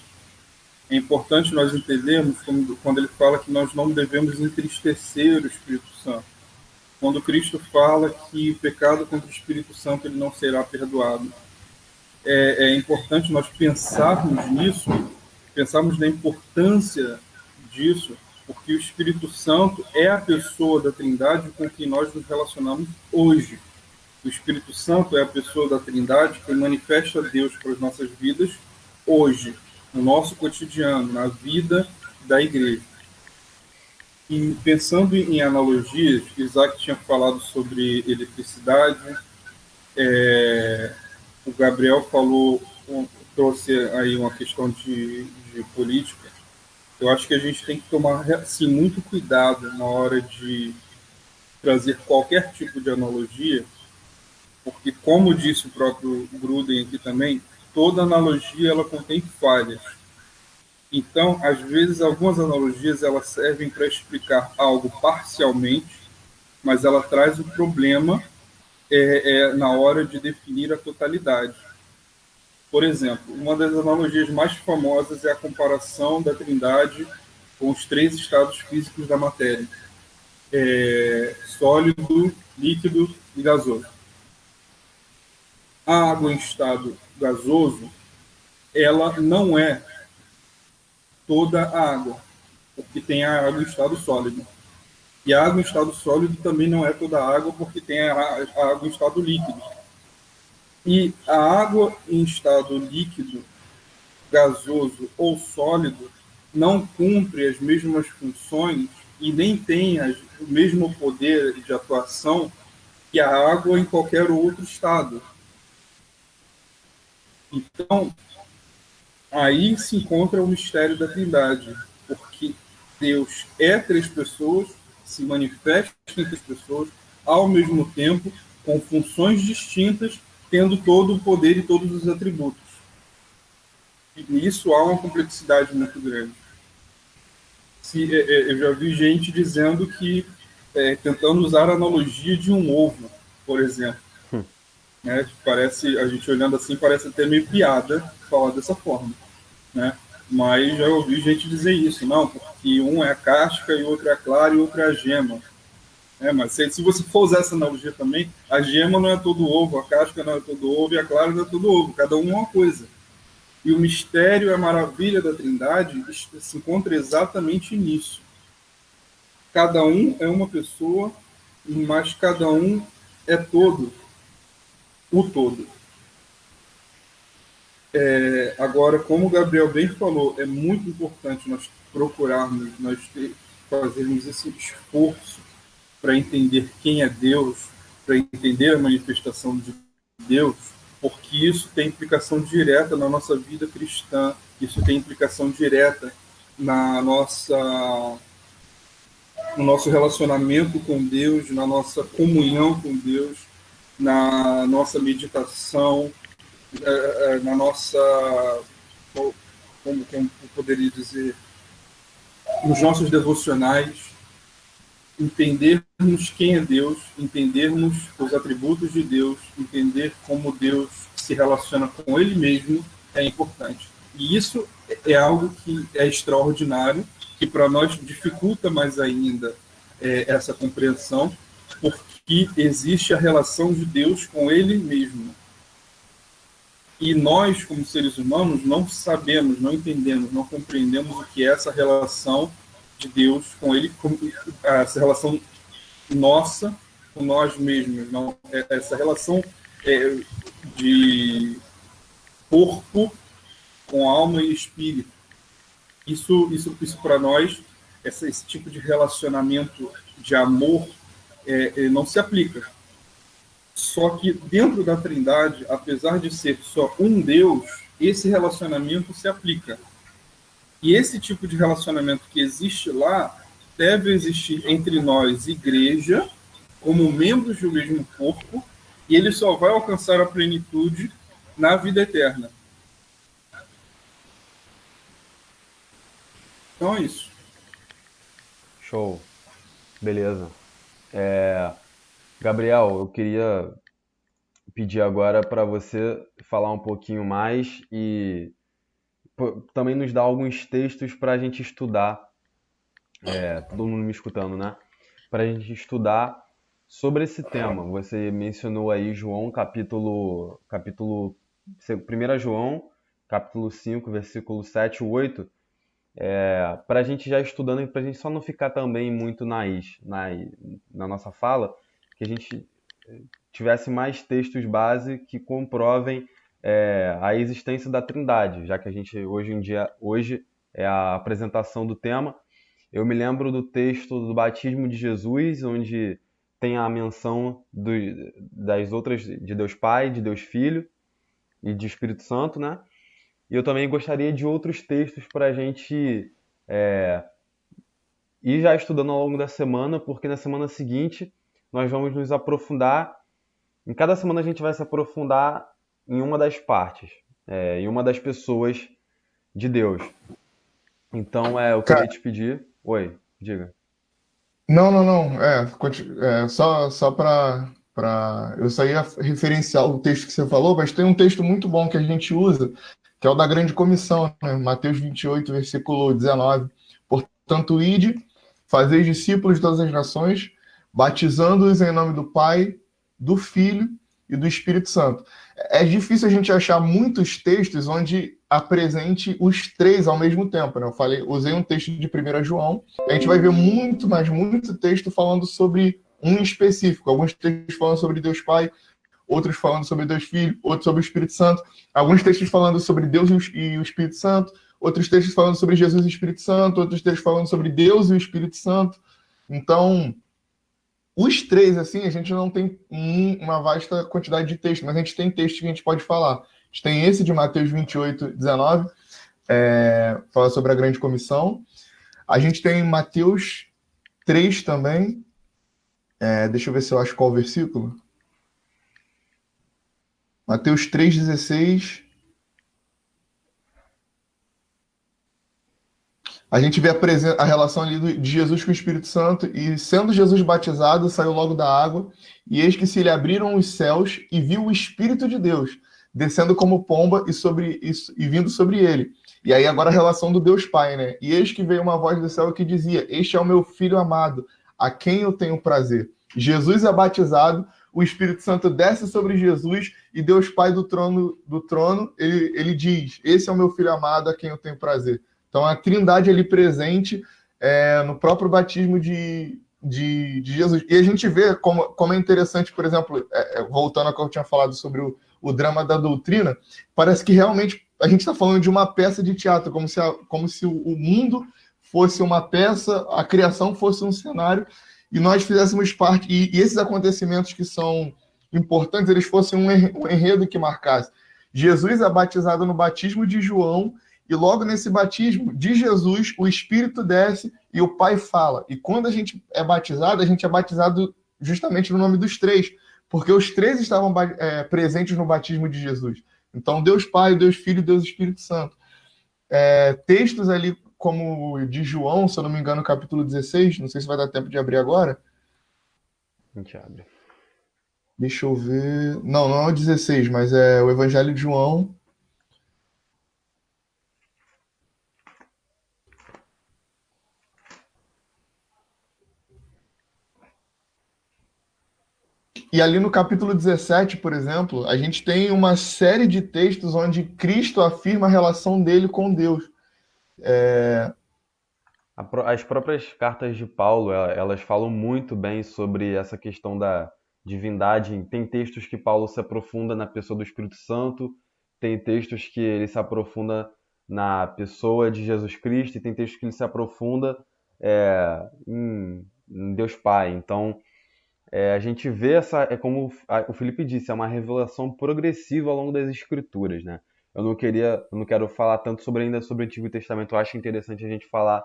B: É importante nós entendermos quando ele fala que nós não devemos entristecer o Espírito Santo. Quando Cristo fala que o pecado contra o Espírito Santo ele não será perdoado. É importante nós pensarmos nisso, pensarmos na importância disso, porque o Espírito Santo é a pessoa da Trindade com quem nós nos relacionamos hoje. O Espírito Santo é a pessoa da Trindade que manifesta Deus para as nossas vidas hoje, no nosso cotidiano, na vida da igreja. E pensando em analogias, Isaac tinha falado sobre eletricidade, o Gabriel trouxe aí uma questão de política. Eu acho que a gente tem que tomar assim, muito cuidado na hora de trazer qualquer tipo de analogia, porque, como disse o próprio Gruden aqui também, toda analogia ela contém falhas. Então, às vezes, algumas analogias elas servem para explicar algo parcialmente, mas ela traz o problema na hora de definir a totalidade. Por exemplo, uma das analogias mais famosas é a comparação da Trindade com os 3 estados físicos da matéria: sólido, líquido e gasoso. A água em estado gasoso, ela não é toda a água, porque tem a água em estado sólido. E a água em estado sólido também não é toda a água, porque tem a água em estado líquido. E a água em estado líquido, gasoso ou sólido não cumpre as mesmas funções e nem tem o mesmo poder de atuação que a água em qualquer outro estado. Então, aí se encontra o mistério da Trindade, porque Deus é três pessoas, se manifesta em três pessoas, ao mesmo tempo, com funções distintas, tendo todo o poder e todos os atributos. E nisso há uma complexidade muito grande. Eu já vi gente dizendo que, tentando usar a analogia de um ovo, por exemplo. Né? Parece, a gente olhando assim, parece até meio piada falar dessa forma. Né? Mas já ouvi gente dizer isso, não, porque um é a casca e o outro é a clara e o outro é a gema. Mas se você for usar essa analogia também, a gema não é todo ovo, a casca não é todo ovo e a clara não é todo ovo, cada um é uma coisa. E o mistério e a maravilha da Trindade se encontra exatamente nisso. Cada um é uma pessoa, mas cada um é todo, o todo. Agora, como o Gabriel bem falou, é muito importante nós procurarmos, fazermos esse esforço para entender quem é Deus, para entender a manifestação de Deus, porque isso tem implicação direta na nossa vida cristã, isso tem implicação direta no nosso relacionamento com Deus, na nossa comunhão com Deus, na nossa meditação, na nossa, como eu poderia dizer, nos nossos devocionais, entendermos quem é Deus, entendermos os atributos de Deus, entender como Deus se relaciona com Ele mesmo é importante. E isso é algo que é extraordinário, que para nós dificulta mais ainda essa compreensão, porque existe a relação de Deus com Ele mesmo. E nós, como seres humanos, não sabemos, não entendemos, não compreendemos o que é essa relação de Deus com Ele, essa relação nossa com nós mesmos, não, essa relação de corpo com alma e espírito. Isso para nós, esse tipo de relacionamento de amor não se aplica. Só que dentro da Trindade, apesar de ser só um Deus, esse relacionamento se aplica. E esse tipo de relacionamento que existe lá deve existir entre nós, igreja, como membros do mesmo corpo, e ele só vai alcançar a plenitude na vida eterna. Então é isso.
A: Show. Beleza. Gabriel, eu queria pedir agora para você falar um pouquinho mais e também nos dar alguns textos para a gente estudar, todo mundo me escutando, né? Para a gente estudar sobre esse tema. Você mencionou aí João, capítulo 1 João, capítulo 5, versículo 7 e 8, para a gente já estudando, para a gente só não ficar também muito na nossa fala, que a gente tivesse mais textos base que comprovem a existência da Trindade, já que a gente hoje é a apresentação do tema. Eu me lembro do texto do batismo de Jesus, onde tem a menção das outras, de Deus Pai, de Deus Filho e de Espírito Santo, né? E eu também gostaria de outros textos para a gente ir já estudando ao longo da semana, porque na semana seguinte nós vamos nos aprofundar. Em cada semana a gente vai se aprofundar em uma das partes, em uma das pessoas de Deus. Então, eu queria te pedir... Oi, diga.
C: Não. Só para eu só ia referenciar o texto que você falou, mas tem um texto muito bom que a gente usa, que é o da grande comissão, né? Mateus 28, versículo 19. Portanto, ide, fazeis discípulos de todas as nações, batizando-os em nome do Pai, do Filho e do Espírito Santo. É difícil a gente achar muitos textos onde apresente os três ao mesmo tempo, né? Usei um texto de 1 João, a gente vai ver muito texto falando sobre um específico, alguns textos falando sobre Deus Pai, outros falando sobre Deus Filho, outros sobre o Espírito Santo, alguns textos falando sobre Deus e o Espírito Santo, outros textos falando sobre Jesus e o Espírito Santo, outros textos falando sobre Deus e o Espírito Santo. Então, os três, assim, a gente não tem uma vasta quantidade de texto, mas a gente tem texto que a gente pode falar. A gente tem esse de Mateus 28, 19, fala sobre a grande comissão. A gente tem Mateus 3 também. Deixa eu ver se eu acho qual o versículo. Mateus 3,16. A gente vê a relação ali de Jesus com o Espírito Santo, e sendo Jesus batizado, saiu logo da água, e eis que se lhe abriram os céus, e viu o Espírito de Deus, descendo como pomba e vindo sobre ele. E aí agora a relação do Deus Pai, né? E eis que veio uma voz do céu que dizia: este é o meu Filho amado, a quem eu tenho prazer. Jesus é batizado, o Espírito Santo desce sobre Jesus, e Deus Pai do trono, ele diz: esse é o meu Filho amado, a quem eu tenho prazer. Então, a Trindade ali presente no próprio batismo de Jesus. E a gente vê como é interessante, por exemplo, voltando ao que eu tinha falado sobre o drama da doutrina, parece que realmente a gente está falando de uma peça de teatro, como se o mundo fosse uma peça, a criação fosse um cenário, e nós fizéssemos parte, e esses acontecimentos que são importantes, eles fossem um enredo que marcasse. Jesus é batizado no batismo de João, e logo nesse batismo de Jesus, o Espírito desce e o Pai fala. E quando a gente é batizado justamente no nome dos três, porque os três estavam presentes no batismo de Jesus. Então, Deus Pai, Deus Filho, Deus Espírito Santo. Textos ali como de João, se eu não me engano, capítulo 16, não sei se vai dar tempo de abrir agora.
A: A gente abre.
C: Deixa eu ver. Não é o 16, mas é o Evangelho de João. E ali no capítulo 17, por exemplo, a gente tem uma série de textos onde Cristo afirma a relação dele com Deus.
A: As próprias cartas de Paulo, elas falam muito bem sobre essa questão da divindade. Tem textos que Paulo se aprofunda na pessoa do Espírito Santo, tem textos que ele se aprofunda na pessoa de Jesus Cristo, e tem textos que ele se aprofunda em Deus Pai. Então, a gente vê como o Felipe disse, é uma revelação progressiva ao longo das Escrituras, né? Eu não quero falar tanto ainda sobre o Antigo Testamento. Eu acho interessante a gente falar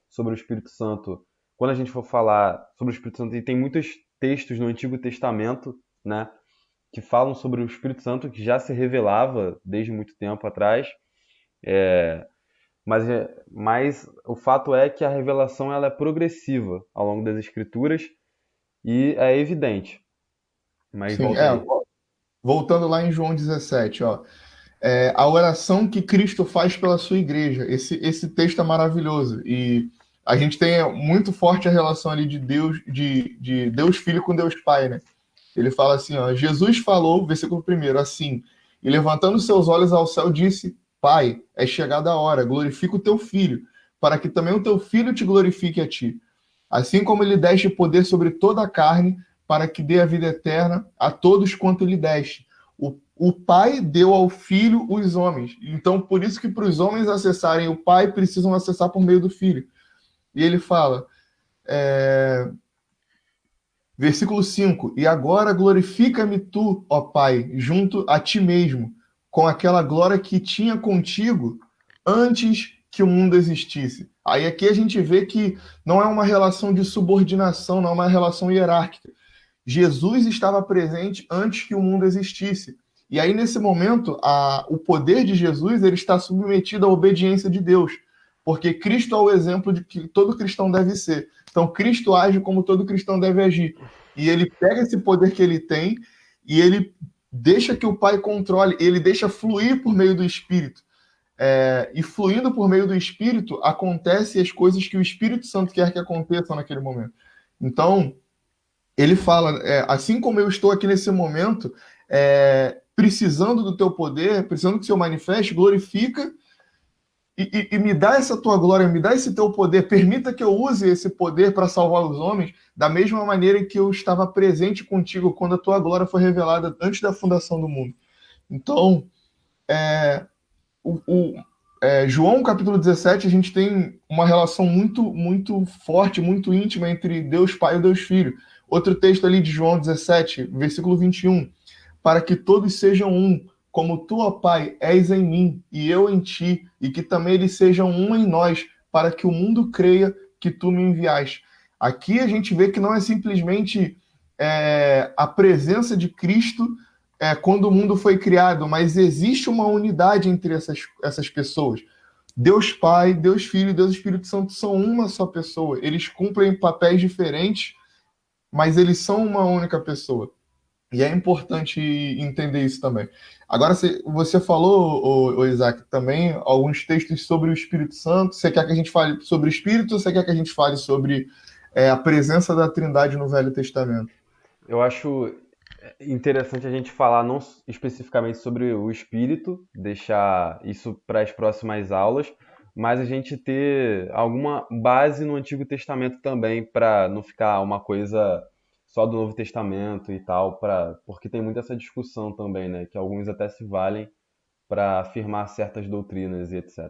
A: sobre o Espírito Santo. Quando a gente for falar sobre o Espírito Santo, e tem muitos textos no Antigo Testamento, né, que falam sobre o Espírito Santo, que já se revelava desde muito tempo atrás. Mas o fato é que a revelação ela é progressiva ao longo das Escrituras, e é evidente. Mas
C: Sim, voltando lá em João 17, ó. A oração que Cristo faz pela sua igreja. Esse texto é maravilhoso. E a gente tem muito forte a relação ali de Deus Filho com Deus Pai, né? Ele fala assim, ó: Jesus falou, versículo 1, assim, e levantando seus olhos ao céu, disse: Pai, é chegada a hora, glorifica o teu Filho, para que também o teu Filho te glorifique a ti. Assim como ele deste poder sobre toda a carne, para que dê a vida eterna a todos quanto lhe deste. O Pai deu ao Filho os homens. Então, por isso que para os homens acessarem o Pai, precisam acessar por meio do Filho. E ele fala, versículo 5, e agora glorifica-me tu, ó Pai, junto a ti mesmo, com aquela glória que tinha contigo antes que o mundo existisse. Aí aqui a gente vê que não é uma relação de subordinação, não é uma relação hierárquica. Jesus estava presente antes que o mundo existisse. E aí, nesse momento, o poder de Jesus ele está submetido à obediência de Deus, porque Cristo é o exemplo de que todo cristão deve ser. Então, Cristo age como todo cristão deve agir. E ele pega esse poder que ele tem e ele deixa que o Pai controle, ele deixa fluir por meio do Espírito. E fluindo por meio do Espírito, acontecem as coisas que o Espírito Santo quer que aconteçam naquele momento. Então, ele fala, assim como eu estou aqui nesse momento, precisando do teu poder, precisando que o Senhor manifeste, glorifica e me dá essa tua glória, me dá esse teu poder, permita que eu use esse poder para salvar os homens, da mesma maneira que eu estava presente contigo quando a tua glória foi revelada antes da fundação do mundo. Então, João capítulo 17, a gente tem uma relação muito, muito forte, muito íntima entre Deus Pai e Deus Filho. Outro texto ali de João 17, versículo 21, para que todos sejam um, como tu, ó Pai, és em mim e eu em ti, e que também eles sejam um em nós, para que o mundo creia que tu me enviaste. Aqui a gente vê que não é simplesmente a presença de Cristo quando o mundo foi criado, mas existe uma unidade entre essas pessoas. Deus Pai, Deus Filho e Deus Espírito Santo são uma só pessoa. Eles cumprem papéis diferentes, mas eles são uma única pessoa. E é importante entender isso também. Agora, você falou, Isaac, também alguns textos sobre o Espírito Santo. Você quer que a gente fale sobre o Espírito ou você quer que a gente fale sobre a presença da Trindade no Velho Testamento?
A: Eu acho interessante a gente falar não especificamente sobre o Espírito, deixar isso para as próximas aulas, mas a gente ter alguma base no Antigo Testamento também, para não ficar uma coisa só do Novo Testamento e tal, porque tem muita essa discussão também, né? Que alguns até se valem para afirmar certas doutrinas e etc.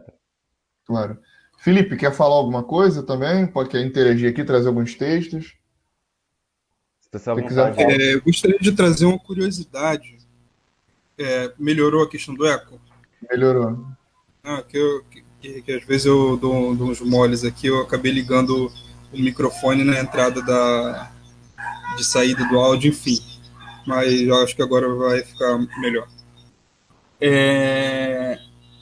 C: Claro. Felipe, quer falar alguma coisa também? Quer interagir aqui, trazer alguns textos?
A: Se você quiser falar.
B: Eu gostaria de trazer uma curiosidade. Melhorou a questão do eco?
C: Melhorou.
B: Que às vezes eu dou uns moles aqui, eu acabei ligando o microfone na entrada de saída do áudio, enfim. Mas eu acho que agora vai ficar melhor.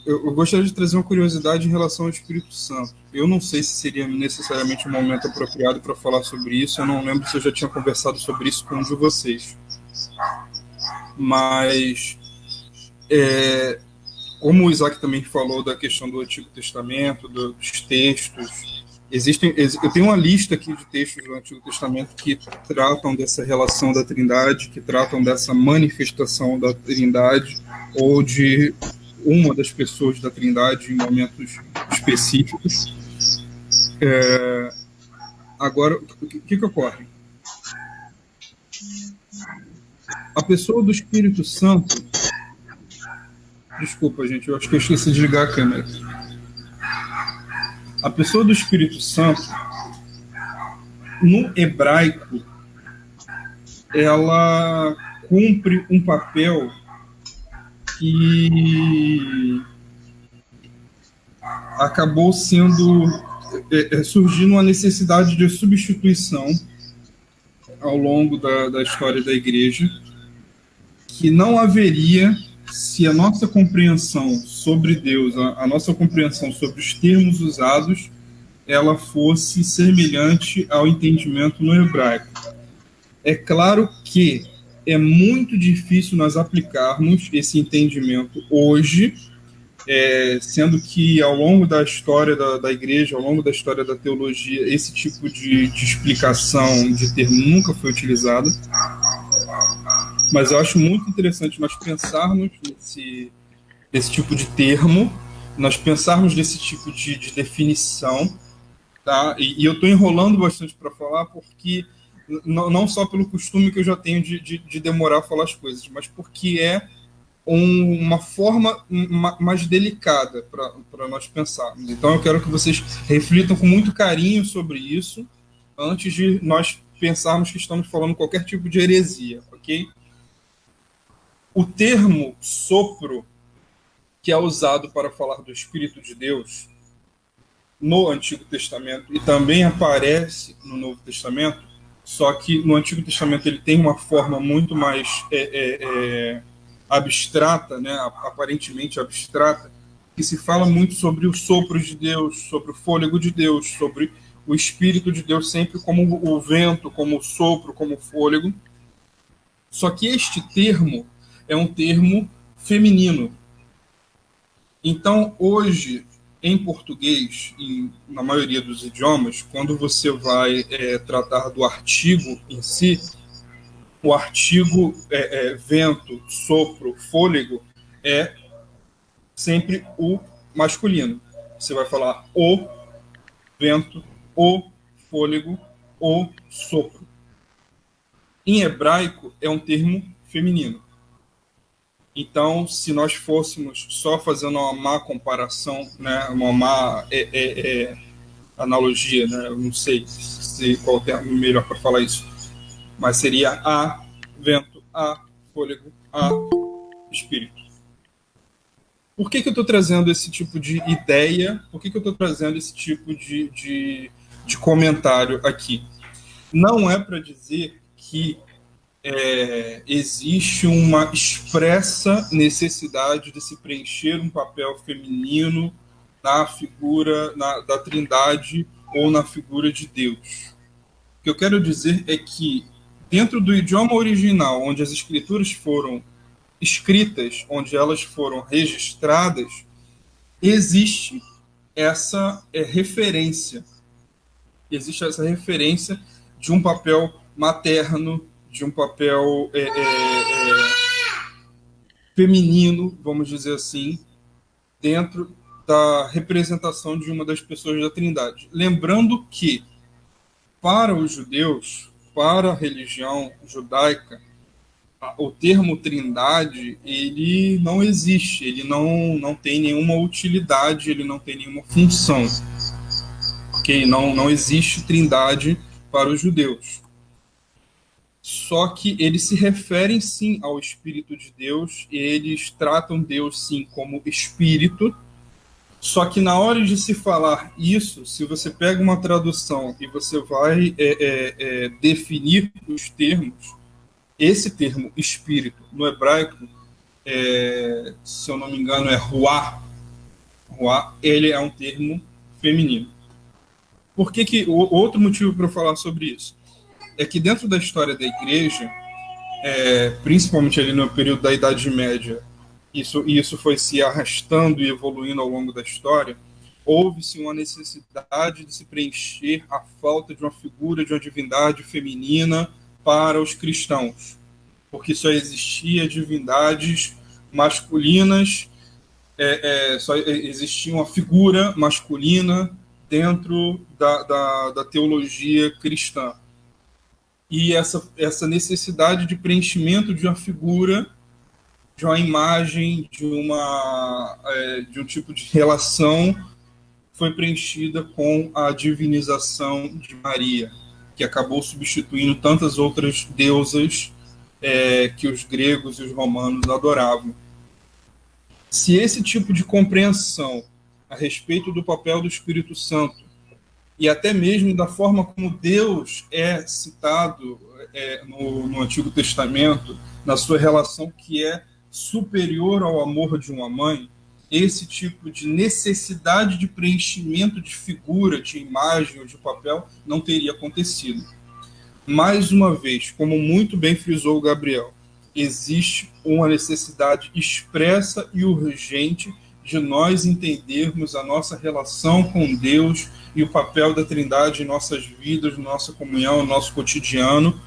B: Eu gostaria de trazer uma curiosidade em relação ao Espírito Santo. Eu não sei se seria necessariamente um momento apropriado para falar sobre isso. Eu não lembro se eu já tinha conversado sobre isso com um de vocês. Mas, como o Isaac também falou da questão do Antigo Testamento, dos textos, eu tenho uma lista aqui de textos do Antigo Testamento que tratam dessa relação da Trindade, que tratam dessa manifestação da Trindade, ou de uma das pessoas da Trindade em momentos específicos. Agora, o que ocorre? A pessoa do Espírito Santo... Desculpa, gente, eu acho que eu esqueci de ligar a câmera. A pessoa do Espírito Santo, no hebraico, ela cumpre um papel que acabou surgindo uma necessidade de substituição ao longo da história da igreja, que não haveria se a nossa compreensão sobre Deus, a nossa compreensão sobre os termos usados, ela fosse semelhante ao entendimento no hebraico. É claro que é muito difícil nós aplicarmos esse entendimento hoje, sendo que ao longo da história da igreja, ao longo da história da teologia, esse tipo de explicação de termo nunca foi utilizado. Mas eu acho muito interessante nós pensarmos nesse tipo de termo, nós pensarmos nesse tipo de definição, tá? E eu estou enrolando bastante para falar, porque não só pelo costume que eu já tenho de demorar a falar as coisas, mas porque é uma forma mais delicada para nós pensarmos. Então eu quero que vocês reflitam com muito carinho sobre isso, antes de nós pensarmos que estamos falando qualquer tipo de heresia, ok? O termo sopro, que é usado para falar do Espírito de Deus no Antigo Testamento e também aparece no Novo Testamento, só que no Antigo Testamento ele tem uma forma muito mais abstrata, né, aparentemente abstrata, que se fala muito sobre o sopro de Deus, sobre o fôlego de Deus, sobre o Espírito de Deus sempre como o vento, como o sopro, como o fôlego. Só que este termo é um termo feminino. Então, hoje, em português, na maioria dos idiomas, quando você vai tratar do artigo em si, o artigo vento, sopro, fôlego, é sempre o masculino. você vai falar o vento, o fôlego, o sopro. Em hebraico, é um termo feminino. Então, se nós fôssemos só fazendo uma má comparação, né, uma má analogia, né, eu não sei qual é o termo melhor para falar isso, mas seria a vento, a fôlego, a espírito. Por que eu estou trazendo esse tipo de ideia? Por que eu estou trazendo esse tipo de comentário aqui? Não é para dizer que existe uma expressa necessidade de se preencher um papel feminino na figura da Trindade ou na figura de Deus. O que eu quero dizer é que, dentro do idioma original, onde as escrituras foram escritas, onde elas foram registradas, existe essa referência. Existe essa referência de um papel materno, de um papel feminino, vamos dizer assim, dentro da representação de uma das pessoas da Trindade. Lembrando que, para os judeus, para a religião judaica, o termo Trindade, ele não existe, ele não tem nenhuma utilidade, ele não tem nenhuma função. Okay? Não existe Trindade para os judeus. Só que eles se referem, sim, ao Espírito de Deus, eles tratam Deus, sim, como Espírito, só que na hora de se falar isso, se você pega uma tradução e você vai definir os termos, esse termo Espírito, no hebraico, se eu não me engano, é Ruá. Ruá, ele é um termo feminino. Por que outro motivo para eu falar sobre isso? É que dentro da história da igreja, principalmente ali no período da Idade Média, isso foi se arrastando e evoluindo ao longo da história, houve-se uma necessidade de se preencher a falta de uma figura de uma divindade feminina para os cristãos, porque só existia divindades masculinas, só existia uma figura masculina dentro da teologia cristã. E essa necessidade de preenchimento de uma figura, de uma imagem, de um tipo de relação, foi preenchida com a divinização de Maria, que acabou substituindo tantas outras deusas que os gregos e os romanos adoravam. Se esse tipo de compreensão a respeito do papel do Espírito Santo e até mesmo da forma como Deus é citado no Antigo Testamento, na sua relação que é superior ao amor de uma mãe, esse tipo de necessidade de preenchimento de figura, de imagem ou de papel não teria acontecido. Mais uma vez, como muito bem frisou o Gabriel, existe uma necessidade expressa e urgente de nós entendermos a nossa relação com Deus e o papel da Trindade em nossas vidas, nossa comunhão, no nosso cotidiano,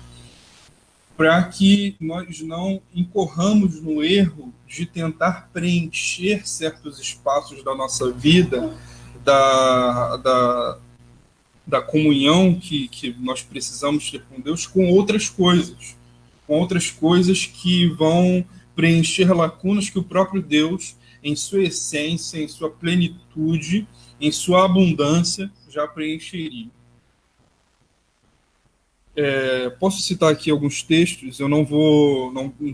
B: para que nós não incorramos no erro de tentar preencher certos espaços da nossa vida, da comunhão que nós precisamos ter com Deus, com outras coisas que vão preencher lacunas que o próprio Deus, em sua essência, em sua plenitude, em sua abundância, já preencheria. Posso citar aqui alguns textos, eu não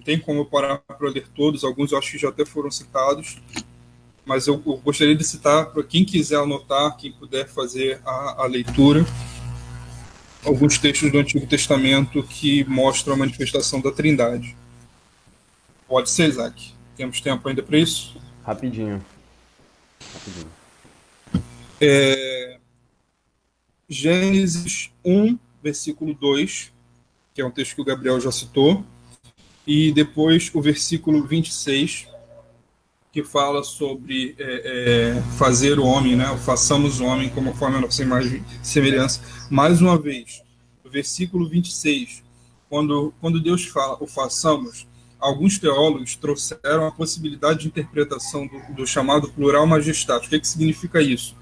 B: tem como eu parar para ler todos, alguns eu acho que já até foram citados, mas eu gostaria de citar, para quem quiser anotar, quem puder fazer a leitura, alguns textos do Antigo Testamento que mostram a manifestação da Trindade. Pode ser, Isaac? Temos tempo ainda para isso?
A: Rapidinho.
B: Gênesis 1, versículo 2, que é um texto que o Gabriel já citou, e depois o versículo 26, que fala sobre fazer o homem, né? Façamos o homem conforme a nossa imagem e semelhança. Mais uma vez, o versículo 26, quando Deus fala o façamos, alguns teólogos trouxeram a possibilidade de interpretação do chamado plural majestatis. O que significa isso?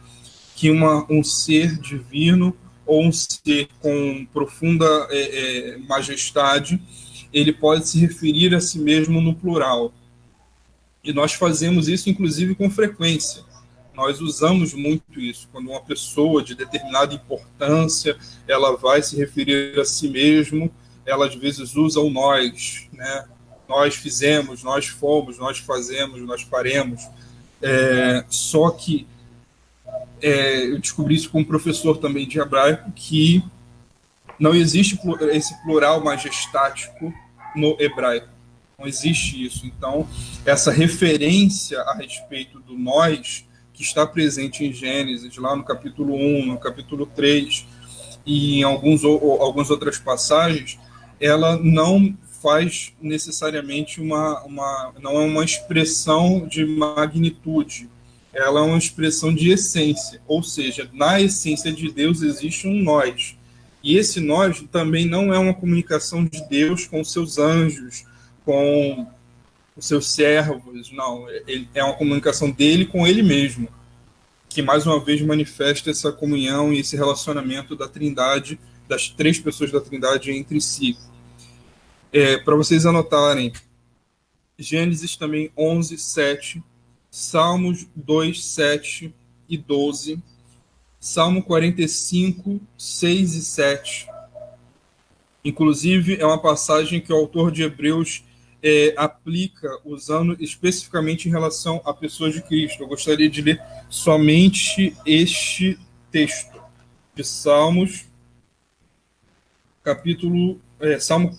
B: Que um ser divino ou um ser com profunda majestade, ele pode se referir a si mesmo no plural. E nós fazemos isso, inclusive, com frequência. Nós usamos muito isso. Quando uma pessoa de determinada importância, ela vai se referir a si mesmo, ela às vezes usa o nós, né? Nós fizemos, nós fomos, nós fazemos, nós faremos. Só que eu descobri isso com um professor também de hebraico, que não existe esse plural majestático no hebraico. Não existe isso. Então, essa referência a respeito do nós, que está presente em Gênesis, lá no capítulo 1, no capítulo 3, e em algumas outras passagens, ela não faz necessariamente não é uma expressão de magnitude, ela é uma expressão de essência, ou seja, na essência de Deus existe um nós, e esse nós também não é uma comunicação de Deus com os seus anjos, com os seus servos, não, é uma comunicação dele com ele mesmo, que mais uma vez manifesta essa comunhão e esse relacionamento da Trindade, das três pessoas da Trindade entre si. Para vocês anotarem, Gênesis também 11, 7, Salmos 2, 7 e 12, Salmo 45, 6 e 7. Inclusive, é uma passagem que o autor de Hebreus aplica, usando especificamente em relação à pessoa de Cristo. Eu gostaria de ler somente este texto de Salmos, Salmo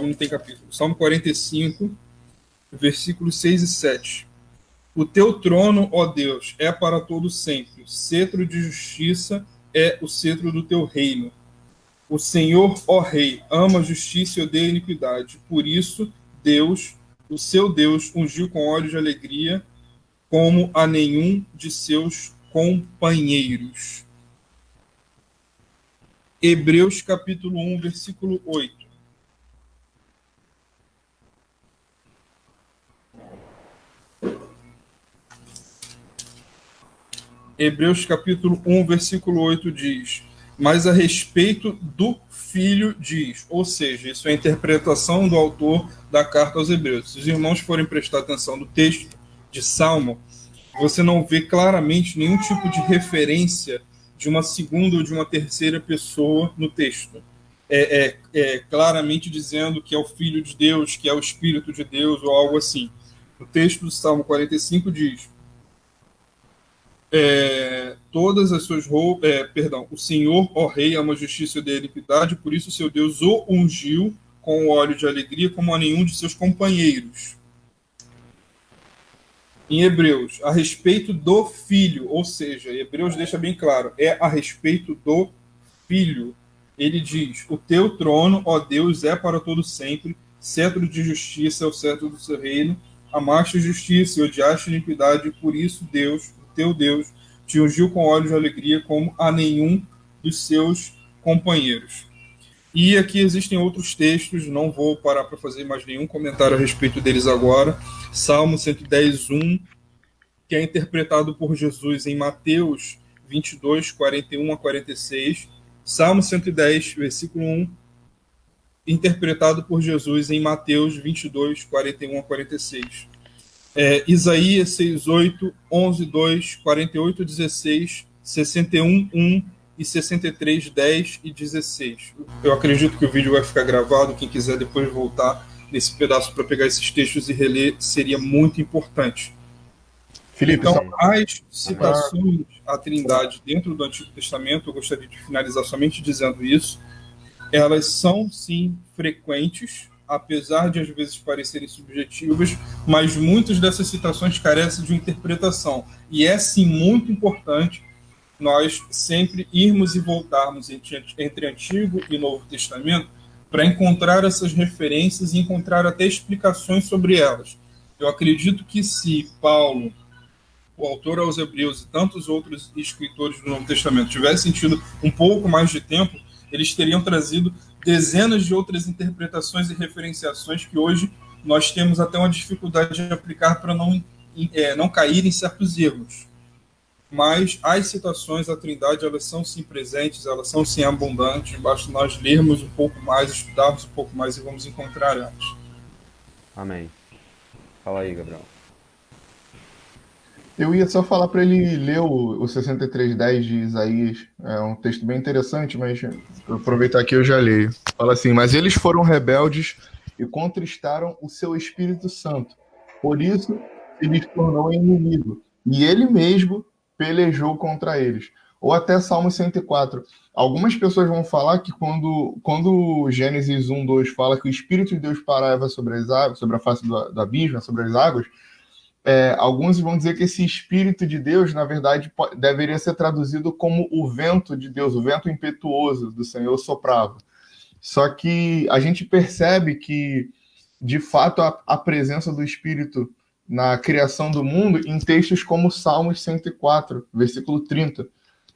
B: não tem capítulo. Salmo 45, versículos 6 e 7. O teu trono, ó Deus, é para todo sempre. O cetro de justiça é o cetro do teu reino. O Senhor, ó Rei, ama a justiça e odeia a iniquidade. Por isso, Deus, o seu Deus, ungiu com óleo de alegria, como a nenhum de seus companheiros. Hebreus capítulo 1, versículo 8. Hebreus capítulo 1, versículo 8 diz: mas a respeito do Filho diz, ou seja, isso é a interpretação do autor da carta aos Hebreus. Se os irmãos forem prestar atenção no texto de Salmo, você não vê claramente nenhum tipo de referência de uma segunda ou de uma terceira pessoa no texto. Claramente dizendo que é o Filho de Deus, que é o Espírito de Deus, ou algo assim. O texto do Salmo 45 diz: todas as suas roupas, o Senhor, ó Rei, ama a justiça e odeia a iniquidade, por isso seu Deus o ungiu com o óleo de alegria, como a nenhum de seus companheiros. Em Hebreus, a respeito do Filho, ou seja, Hebreus deixa bem claro, é a respeito do Filho. Ele diz: o teu trono, ó Deus, é para todo sempre, cetro de justiça é o cetro do seu reino, amaste justiça e odiaste a iniquidade, por isso Deus, teu Deus, te ungiu com óleo de alegria como a nenhum dos seus companheiros. E aqui existem outros textos, não vou parar para fazer mais nenhum comentário a respeito deles agora. Salmo 110, 1, que é interpretado por Jesus em Mateus 22, 41 a 46. Salmo 110, versículo 1, interpretado por Jesus em Mateus 22, 41 a 46. Isaías 6:8, 11:2, 48:16, 61:1 e 63:10 e 16. Eu acredito que o vídeo vai ficar gravado. Quem quiser depois voltar nesse pedaço para pegar esses textos e reler seria muito importante.
C: Felipe,
B: então, as citações à Trindade dentro do Antigo Testamento, eu gostaria de finalizar somente dizendo isso, elas são sim frequentes, apesar de às vezes parecerem subjetivas, mas muitas dessas citações carecem de interpretação. E é sim muito importante nós sempre irmos e voltarmos entre Antigo e Novo Testamento para encontrar essas referências e encontrar até explicações sobre elas. Eu acredito que se Paulo, o autor aos Hebreus e tantos outros escritores do Novo Testamento tivessem tido um pouco mais de tempo, eles teriam trazido dezenas de outras interpretações e referenciações que hoje nós temos até uma dificuldade de aplicar para não cair em certos erros. Mas as citações da Trindade, elas são sim presentes, elas são sim abundantes, basta nós lermos um pouco mais, estudarmos um pouco mais e vamos encontrar elas.
A: Amém. Fala aí, Gabriel.
C: Eu ia só falar para ele ler o 63:10 de Isaías. É um texto bem interessante, mas vou aproveitar que eu já leio. Fala assim: Mas eles foram rebeldes e contristaram o seu Espírito Santo. Por isso, ele se tornou inimigo. E ele mesmo pelejou contra eles. Ou até Salmo 104. Algumas pessoas vão falar que quando Gênesis 1:2 fala que o Espírito de Deus parava sobre as águas, sobre a face do abismo, sobre as águas, alguns vão dizer que esse Espírito de Deus, na verdade, deveria ser traduzido como o vento de Deus, o vento impetuoso do Senhor soprava. Só que a gente percebe que, de fato, a presença do Espírito na criação do mundo em textos como Salmos 104, versículo 30,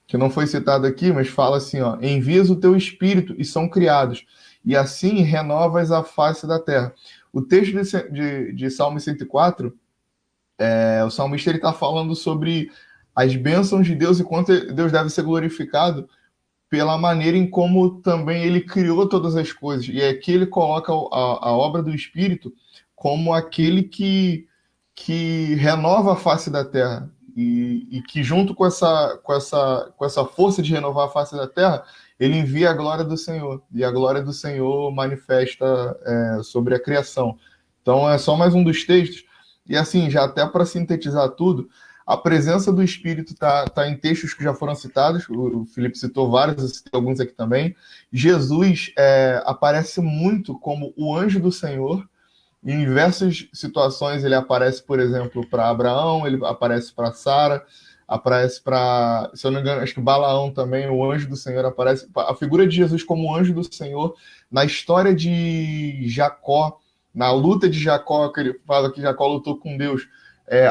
C: que não foi citado aqui, mas fala assim, ó: envias o teu Espírito e são criados, e assim renovas a face da terra. O texto de Salmo 104, o salmista está falando sobre as bênçãos de Deus e quanto Deus deve ser glorificado pela maneira em como também ele criou todas as coisas. E aqui ele coloca a obra do Espírito como aquele que renova a face da terra. E que junto com essa força de renovar a face da terra, ele envia a glória do Senhor. E a glória do Senhor manifesta sobre a criação. Então é só mais um dos textos. E assim, já até para sintetizar tudo, a presença do Espírito tá em textos que já foram citados. O Felipe citou vários, eu citei alguns aqui também. Jesus aparece muito como o anjo do Senhor. Em diversas situações ele aparece, por exemplo, para Abraão, ele aparece para Sara, aparece para, se eu não me engano, acho que Balaão também, o anjo do Senhor aparece. A figura de Jesus como anjo do Senhor na história de Jacó, na luta de Jacó, que ele fala que Jacó lutou com Deus.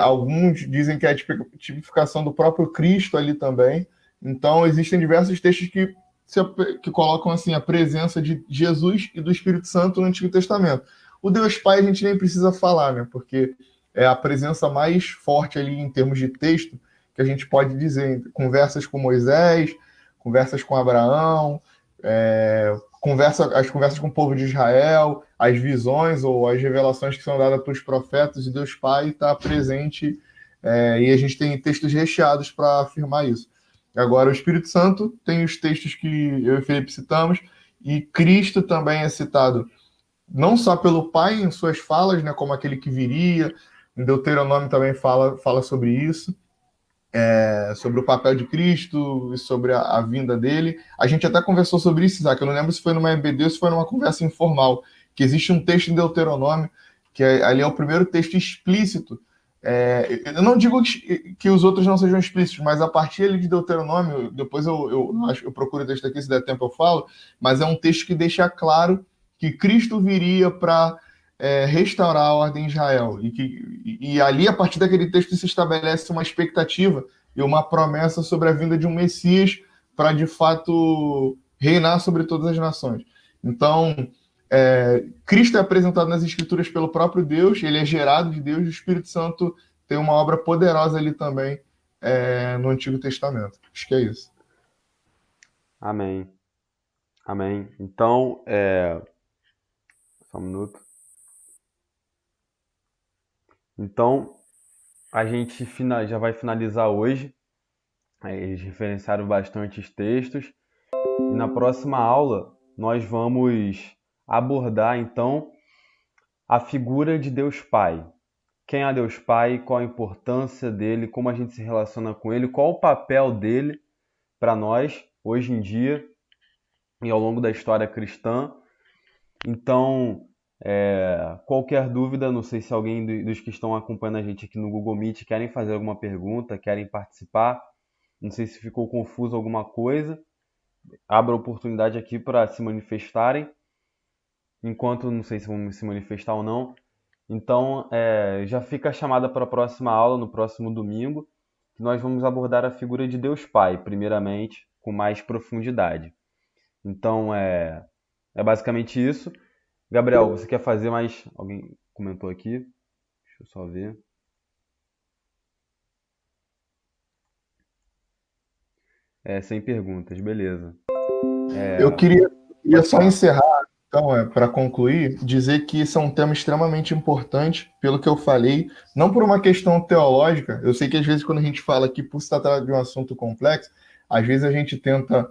C: Alguns dizem que é a tipificação do próprio Cristo ali também. Então, existem diversos textos que colocam assim a presença de Jesus e do Espírito Santo no Antigo Testamento. O Deus Pai a gente nem precisa falar, né? Porque é a presença mais forte ali em termos de texto que a gente pode dizer. Conversas com Moisés, conversas com Abraão, as conversas com o povo de Israel, as visões ou as revelações que são dadas pelos profetas, e Deus Pai está presente, e a gente tem textos recheados para afirmar isso. Agora, o Espírito Santo tem os textos que eu e o Felipe citamos, e Cristo também é citado não só pelo Pai em suas falas, né, como aquele que viria. Em Deuteronômio também fala sobre isso, sobre o papel de Cristo e sobre a vinda dele. A gente até conversou sobre isso, Isaac. Eu não lembro se foi numa EBD ou se foi numa conversa informal, que existe um texto em Deuteronômio, que ali é o primeiro texto explícito. Eu não digo que os outros não sejam explícitos, mas a partir ali de Deuteronômio, depois eu procuro o texto aqui, se der tempo eu falo, mas é um texto que deixa claro que Cristo viria para restaurar a ordem em Israel. E ali, a partir daquele texto, se estabelece uma expectativa e uma promessa sobre a vinda de um Messias para, de fato, reinar sobre todas as nações. Então, Cristo é apresentado nas Escrituras pelo próprio Deus, ele é gerado de Deus, e o Espírito Santo tem uma obra poderosa ali também no Antigo Testamento. Acho que é isso.
A: Amém. Amém. Então, só um minuto. Então, a gente já vai finalizar hoje. Eles referenciaram bastante os textos. E na próxima aula, nós vamos abordar, então, a figura de Deus Pai. Quem é Deus Pai, qual a importância dele, como a gente se relaciona com ele, qual o papel dele para nós, hoje em dia, e ao longo da história cristã. Então, qualquer dúvida, não sei se alguém dos que estão acompanhando a gente aqui no Google Meet querem fazer alguma pergunta, querem participar, não sei se ficou confuso alguma coisa, abra a oportunidade aqui para se manifestarem, enquanto não sei se vão se manifestar ou não. Então, já fica a chamada para a próxima aula, no próximo domingo, que nós vamos abordar a figura de Deus Pai, primeiramente, com mais profundidade. Então, é basicamente isso. Gabriel, você quer fazer mais alguém? comentou aqui. Deixa eu só ver. Sem perguntas, beleza.
C: Eu queria
A: Pode
C: só
A: falar.
C: encerrar, então, para concluir, dizer que isso é um tema extremamente importante, pelo que eu falei, não por uma questão teológica. Eu sei que às vezes quando a gente fala aqui, por se tratar de um assunto complexo, às vezes a gente tenta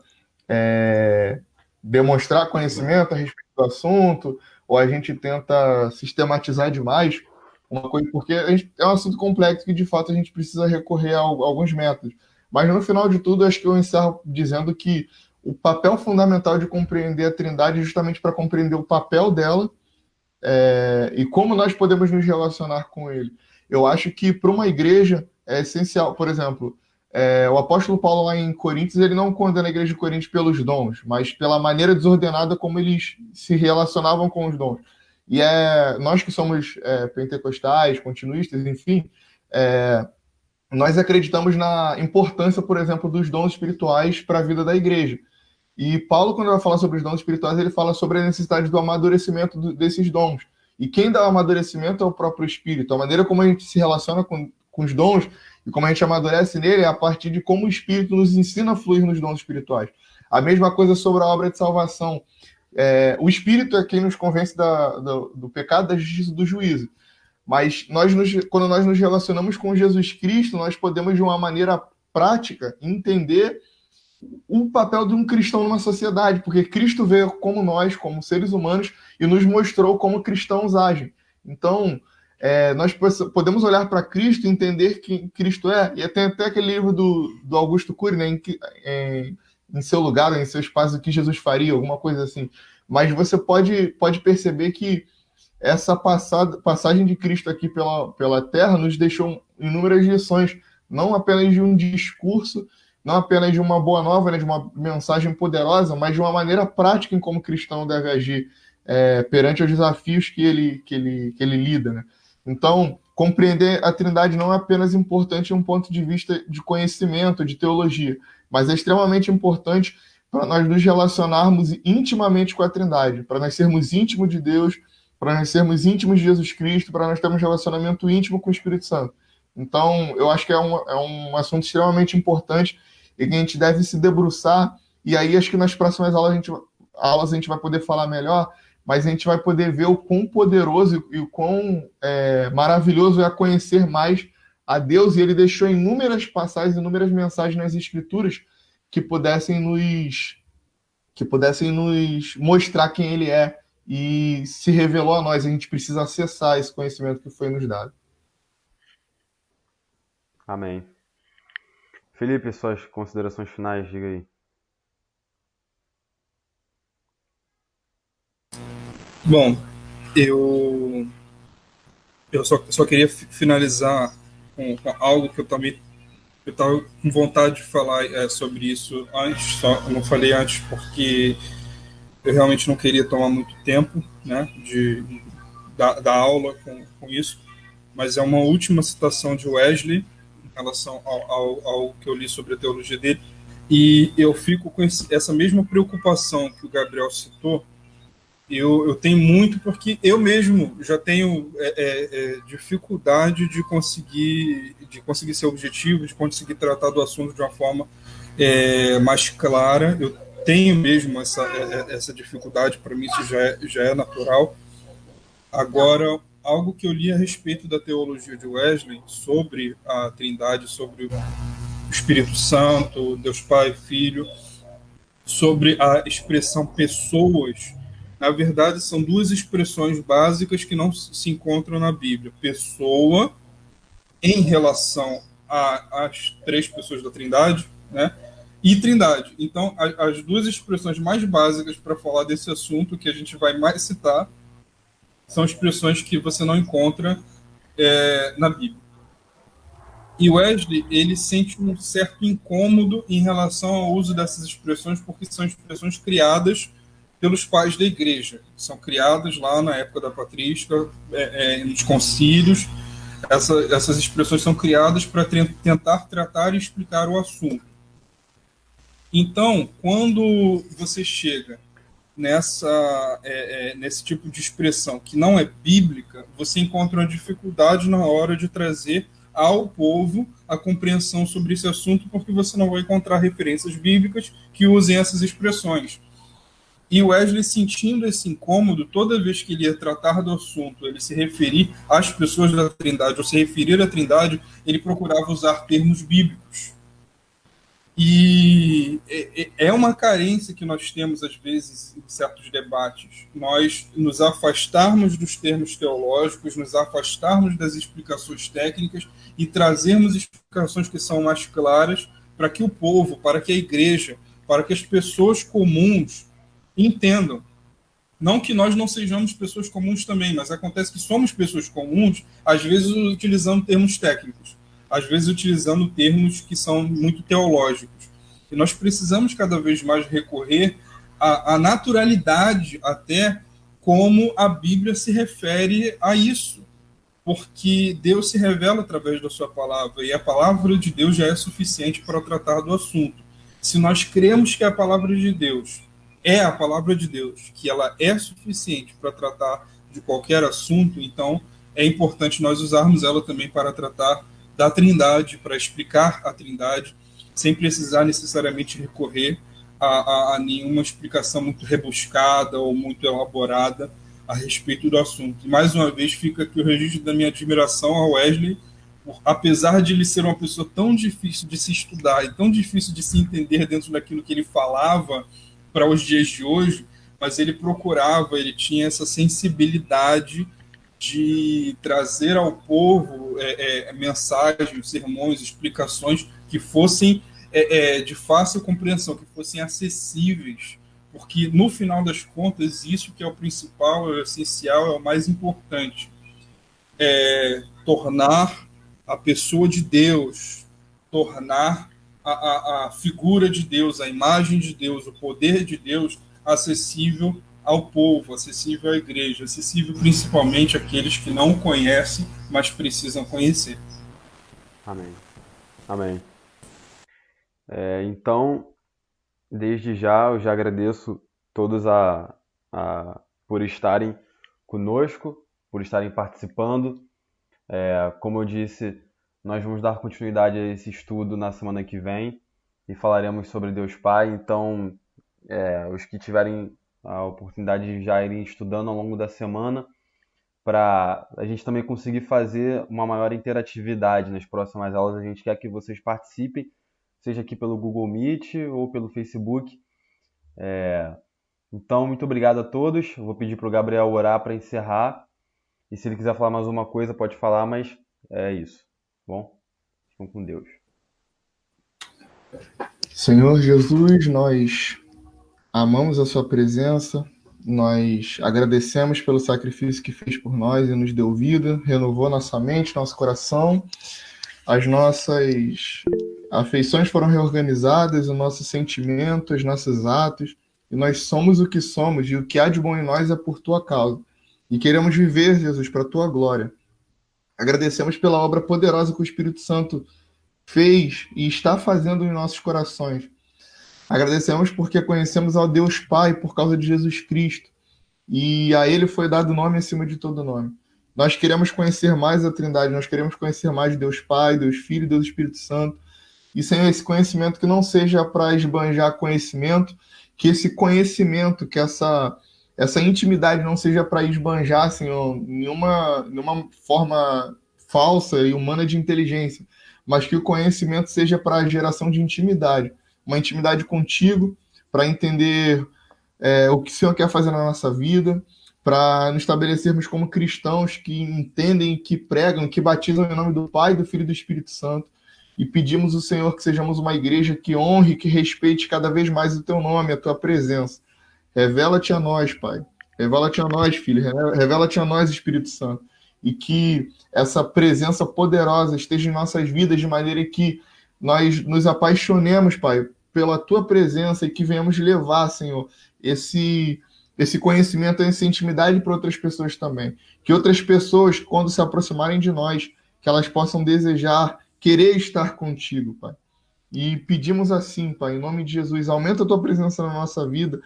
C: demonstrar conhecimento a respeito do assunto, ou a gente tenta sistematizar demais uma coisa, porque é um assunto complexo que de fato a gente precisa recorrer a alguns métodos. Mas no final de tudo, acho que eu encerro dizendo que o papel fundamental de compreender a Trindade é justamente para compreender o papel dela e como nós podemos nos relacionar com ele. Eu acho que para uma igreja é essencial, por exemplo, o apóstolo Paulo lá em Coríntios, ele não condena a igreja de Coríntios pelos dons, mas pela maneira desordenada como eles se relacionavam com os dons. E nós que somos pentecostais, continuistas, enfim, nós acreditamos na importância, por exemplo, dos dons espirituais para a vida da igreja. E Paulo, quando vai falar sobre os dons espirituais, ele fala sobre a necessidade do amadurecimento desses dons. E quem dá o amadurecimento é o próprio Espírito. A maneira como a gente se relaciona com os dons e como a gente amadurece nele é a partir de como o Espírito nos ensina a fluir nos dons espirituais. A mesma coisa sobre a obra de salvação. O Espírito é quem nos convence do pecado, da justiça e do juízo. Mas quando nós nos relacionamos com Jesus Cristo, nós podemos, de uma maneira prática, entender o papel de um cristão numa sociedade, porque Cristo veio como nós, como seres humanos, e nos mostrou como cristãos agem. Então, nós podemos olhar para Cristo e entender quem Cristo é, e tem até aquele livro do Augusto Cury, né, em seu lugar, em seu espaço, o que Jesus faria, alguma coisa assim. Mas você pode perceber que essa passagem de Cristo aqui pela Terra nos deixou inúmeras lições, não apenas de um discurso, não apenas de uma boa nova, né, de uma mensagem poderosa, mas de uma maneira prática em como o cristão deve agir perante os desafios que ele lida. Né? Então, compreender a Trindade não é apenas importante de um ponto de vista de conhecimento, de teologia, mas é extremamente importante para nós nos relacionarmos intimamente com a Trindade, para nós sermos íntimos de Deus, para nós sermos íntimos de Jesus Cristo, para nós termos um relacionamento íntimo com o Espírito Santo. Então, eu acho que é um assunto extremamente importante e que a gente deve se debruçar, e aí acho que nas próximas aulas a gente vai poder falar melhor, mas a gente vai poder ver o quão poderoso e o quão maravilhoso é conhecer mais a Deus, e ele deixou inúmeras passagens, inúmeras mensagens nas Escrituras que pudessem nos mostrar quem ele é, e se revelou a nós. A gente precisa acessar esse conhecimento que foi nos dado.
A: Amém. Felipe, suas considerações finais, diga aí.
B: Bom, eu só queria finalizar com algo que eu estava com vontade de falar sobre isso antes, só eu não falei antes porque eu realmente não queria tomar muito tempo, né, da aula com isso, mas é uma última citação de Wesley em relação ao que eu li sobre a teologia dele, e eu fico com essa mesma preocupação que o Gabriel citou. Eu tenho muito, porque eu mesmo já tenho dificuldade de conseguir ser objetivo, de conseguir tratar do assunto de uma forma mais clara. Eu tenho mesmo essa dificuldade, para mim isso já é natural. Agora, algo que eu li a respeito da teologia de Wesley, sobre a Trindade, sobre o Espírito Santo, Deus Pai, Filho, sobre a expressão pessoas. Na verdade, são duas expressões básicas que não se encontram na Bíblia. Pessoa, em relação às três pessoas da Trindade, né? E Trindade. Então, as duas expressões mais básicas para falar desse assunto, que a gente vai mais citar, são expressões que você não encontra na Bíblia. E Wesley, ele sente um certo incômodo em relação ao uso dessas expressões, porque são expressões criadas pelos pais da igreja. São criadas lá na época da patrística, nos concílios. Essas expressões são criadas para tentar tratar e explicar o assunto. Então, quando você chega nesse tipo de expressão que não é bíblica, você encontra uma dificuldade na hora de trazer ao povo a compreensão sobre esse assunto, porque você não vai encontrar referências bíblicas que usem essas expressões. E o Wesley, sentindo esse incômodo, toda vez que ele ia tratar do assunto, ele se referir às pessoas da Trindade, ou se referir à Trindade, ele procurava usar termos bíblicos. E é uma carência que nós temos, às vezes, em certos debates. Nós nos afastarmos dos termos teológicos, nos afastarmos das explicações técnicas e trazermos explicações que são mais claras para que o povo, para que a igreja, para que as pessoas comuns entendam. Não que nós não sejamos pessoas comuns também, mas acontece que somos pessoas comuns, às vezes utilizando termos técnicos, às vezes utilizando termos que são muito teológicos. E nós precisamos cada vez mais recorrer à naturalidade, até como a Bíblia se refere a isso. Porque Deus se revela através da sua palavra, e a palavra de Deus já é suficiente para tratar do assunto. Se nós cremos que a palavra de Deus é a palavra de Deus, que ela é suficiente para tratar de qualquer assunto, então é importante nós usarmos ela também para tratar da Trindade, para explicar a Trindade, sem precisar necessariamente recorrer a nenhuma explicação muito rebuscada ou muito elaborada a respeito do assunto. E mais uma vez fica aqui o registro da minha admiração ao Wesley, apesar de ele ser uma pessoa tão difícil de se estudar e tão difícil de se entender dentro daquilo que ele falava para os dias de hoje, mas ele procurava, ele tinha essa sensibilidade de trazer ao povo mensagens, sermões, explicações que fossem de fácil compreensão, que fossem acessíveis, porque no final das contas isso que é o principal, é o essencial, é o mais importante, tornar a pessoa de Deus, tornar a figura de Deus, a imagem de Deus, o poder de Deus acessível ao povo, acessível à igreja, acessível principalmente àqueles que não conhecem, mas precisam conhecer.
A: Amém. Amém. Então, desde já, eu já agradeço todos por estarem conosco, por estarem participando. Como eu disse, nós vamos dar continuidade a esse estudo na semana que vem e falaremos sobre Deus Pai. Então, os que tiverem a oportunidade de já irem estudando ao longo da semana, para a gente também conseguir fazer uma maior interatividade nas próximas aulas, a gente quer que vocês participem, seja aqui pelo Google Meet ou pelo Facebook. Então, muito obrigado a todos. Eu vou pedir para o Gabriel orar para encerrar. E se ele quiser falar mais uma coisa, pode falar, mas é isso. Bom, ficam com Deus.
C: Senhor Jesus, nós amamos a sua presença, nós agradecemos pelo sacrifício que fez por nós e nos deu vida, renovou nossa mente, nosso coração, as nossas afeições foram reorganizadas, os nossos sentimentos, os nossos atos, e nós somos o que somos, e o que há de bom em nós é por tua causa. E queremos viver, Jesus, para a tua glória. Agradecemos pela obra poderosa que o Espírito Santo fez e está fazendo em nossos corações. Agradecemos porque conhecemos ao Deus Pai por causa de Jesus Cristo. E a Ele foi dado nome acima de todo nome. Nós queremos conhecer mais a Trindade, nós queremos conhecer mais Deus Pai, Deus Filho e Deus Espírito Santo. E, Senhor, esse conhecimento que não seja para esbanjar conhecimento, que esse conhecimento, que essa intimidade não seja para esbanjar, Senhor, nenhuma forma falsa e humana de inteligência, mas que o conhecimento seja para a geração de intimidade, uma intimidade contigo, para entender o que o Senhor quer fazer na nossa vida, para nos estabelecermos como cristãos que entendem, que pregam, que batizam em nome do Pai, do Filho e do Espírito Santo. E pedimos ao Senhor que sejamos uma igreja que honre, que respeite cada vez mais o teu nome, a tua presença. Revela-te a nós, Pai. Revela-te a nós, Filho. Revela-te a nós, Espírito Santo. E que essa presença poderosa esteja em nossas vidas, de maneira que nós nos apaixonemos, Pai, pela tua presença e que venhamos levar, Senhor, esse conhecimento, essa intimidade para outras pessoas também. Que outras pessoas, quando se aproximarem de nós, que elas possam desejar, querer estar contigo, Pai. E pedimos assim, Pai, em nome de Jesus, aumenta a tua presença na nossa vida,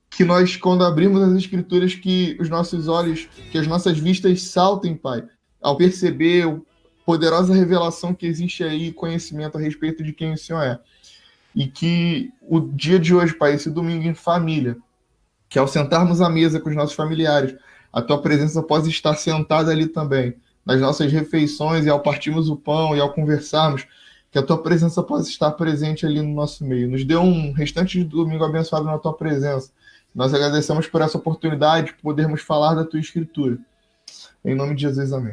C: que nós, quando abrimos as Escrituras, que os nossos olhos, que as nossas vistas saltem, Pai, ao perceber a poderosa revelação que existe aí, conhecimento a respeito de quem o Senhor é. E que o dia de hoje, Pai, esse domingo em família, que ao sentarmos à mesa com os nossos familiares, a Tua presença possa estar sentada ali também, nas nossas refeições, e ao partirmos o pão e ao conversarmos, que a Tua presença possa estar presente ali no nosso meio. Nos dê um restante de domingo abençoado na Tua presença. Nós agradecemos por essa oportunidade de podermos falar da Tua Escritura. Em nome de Jesus, amém.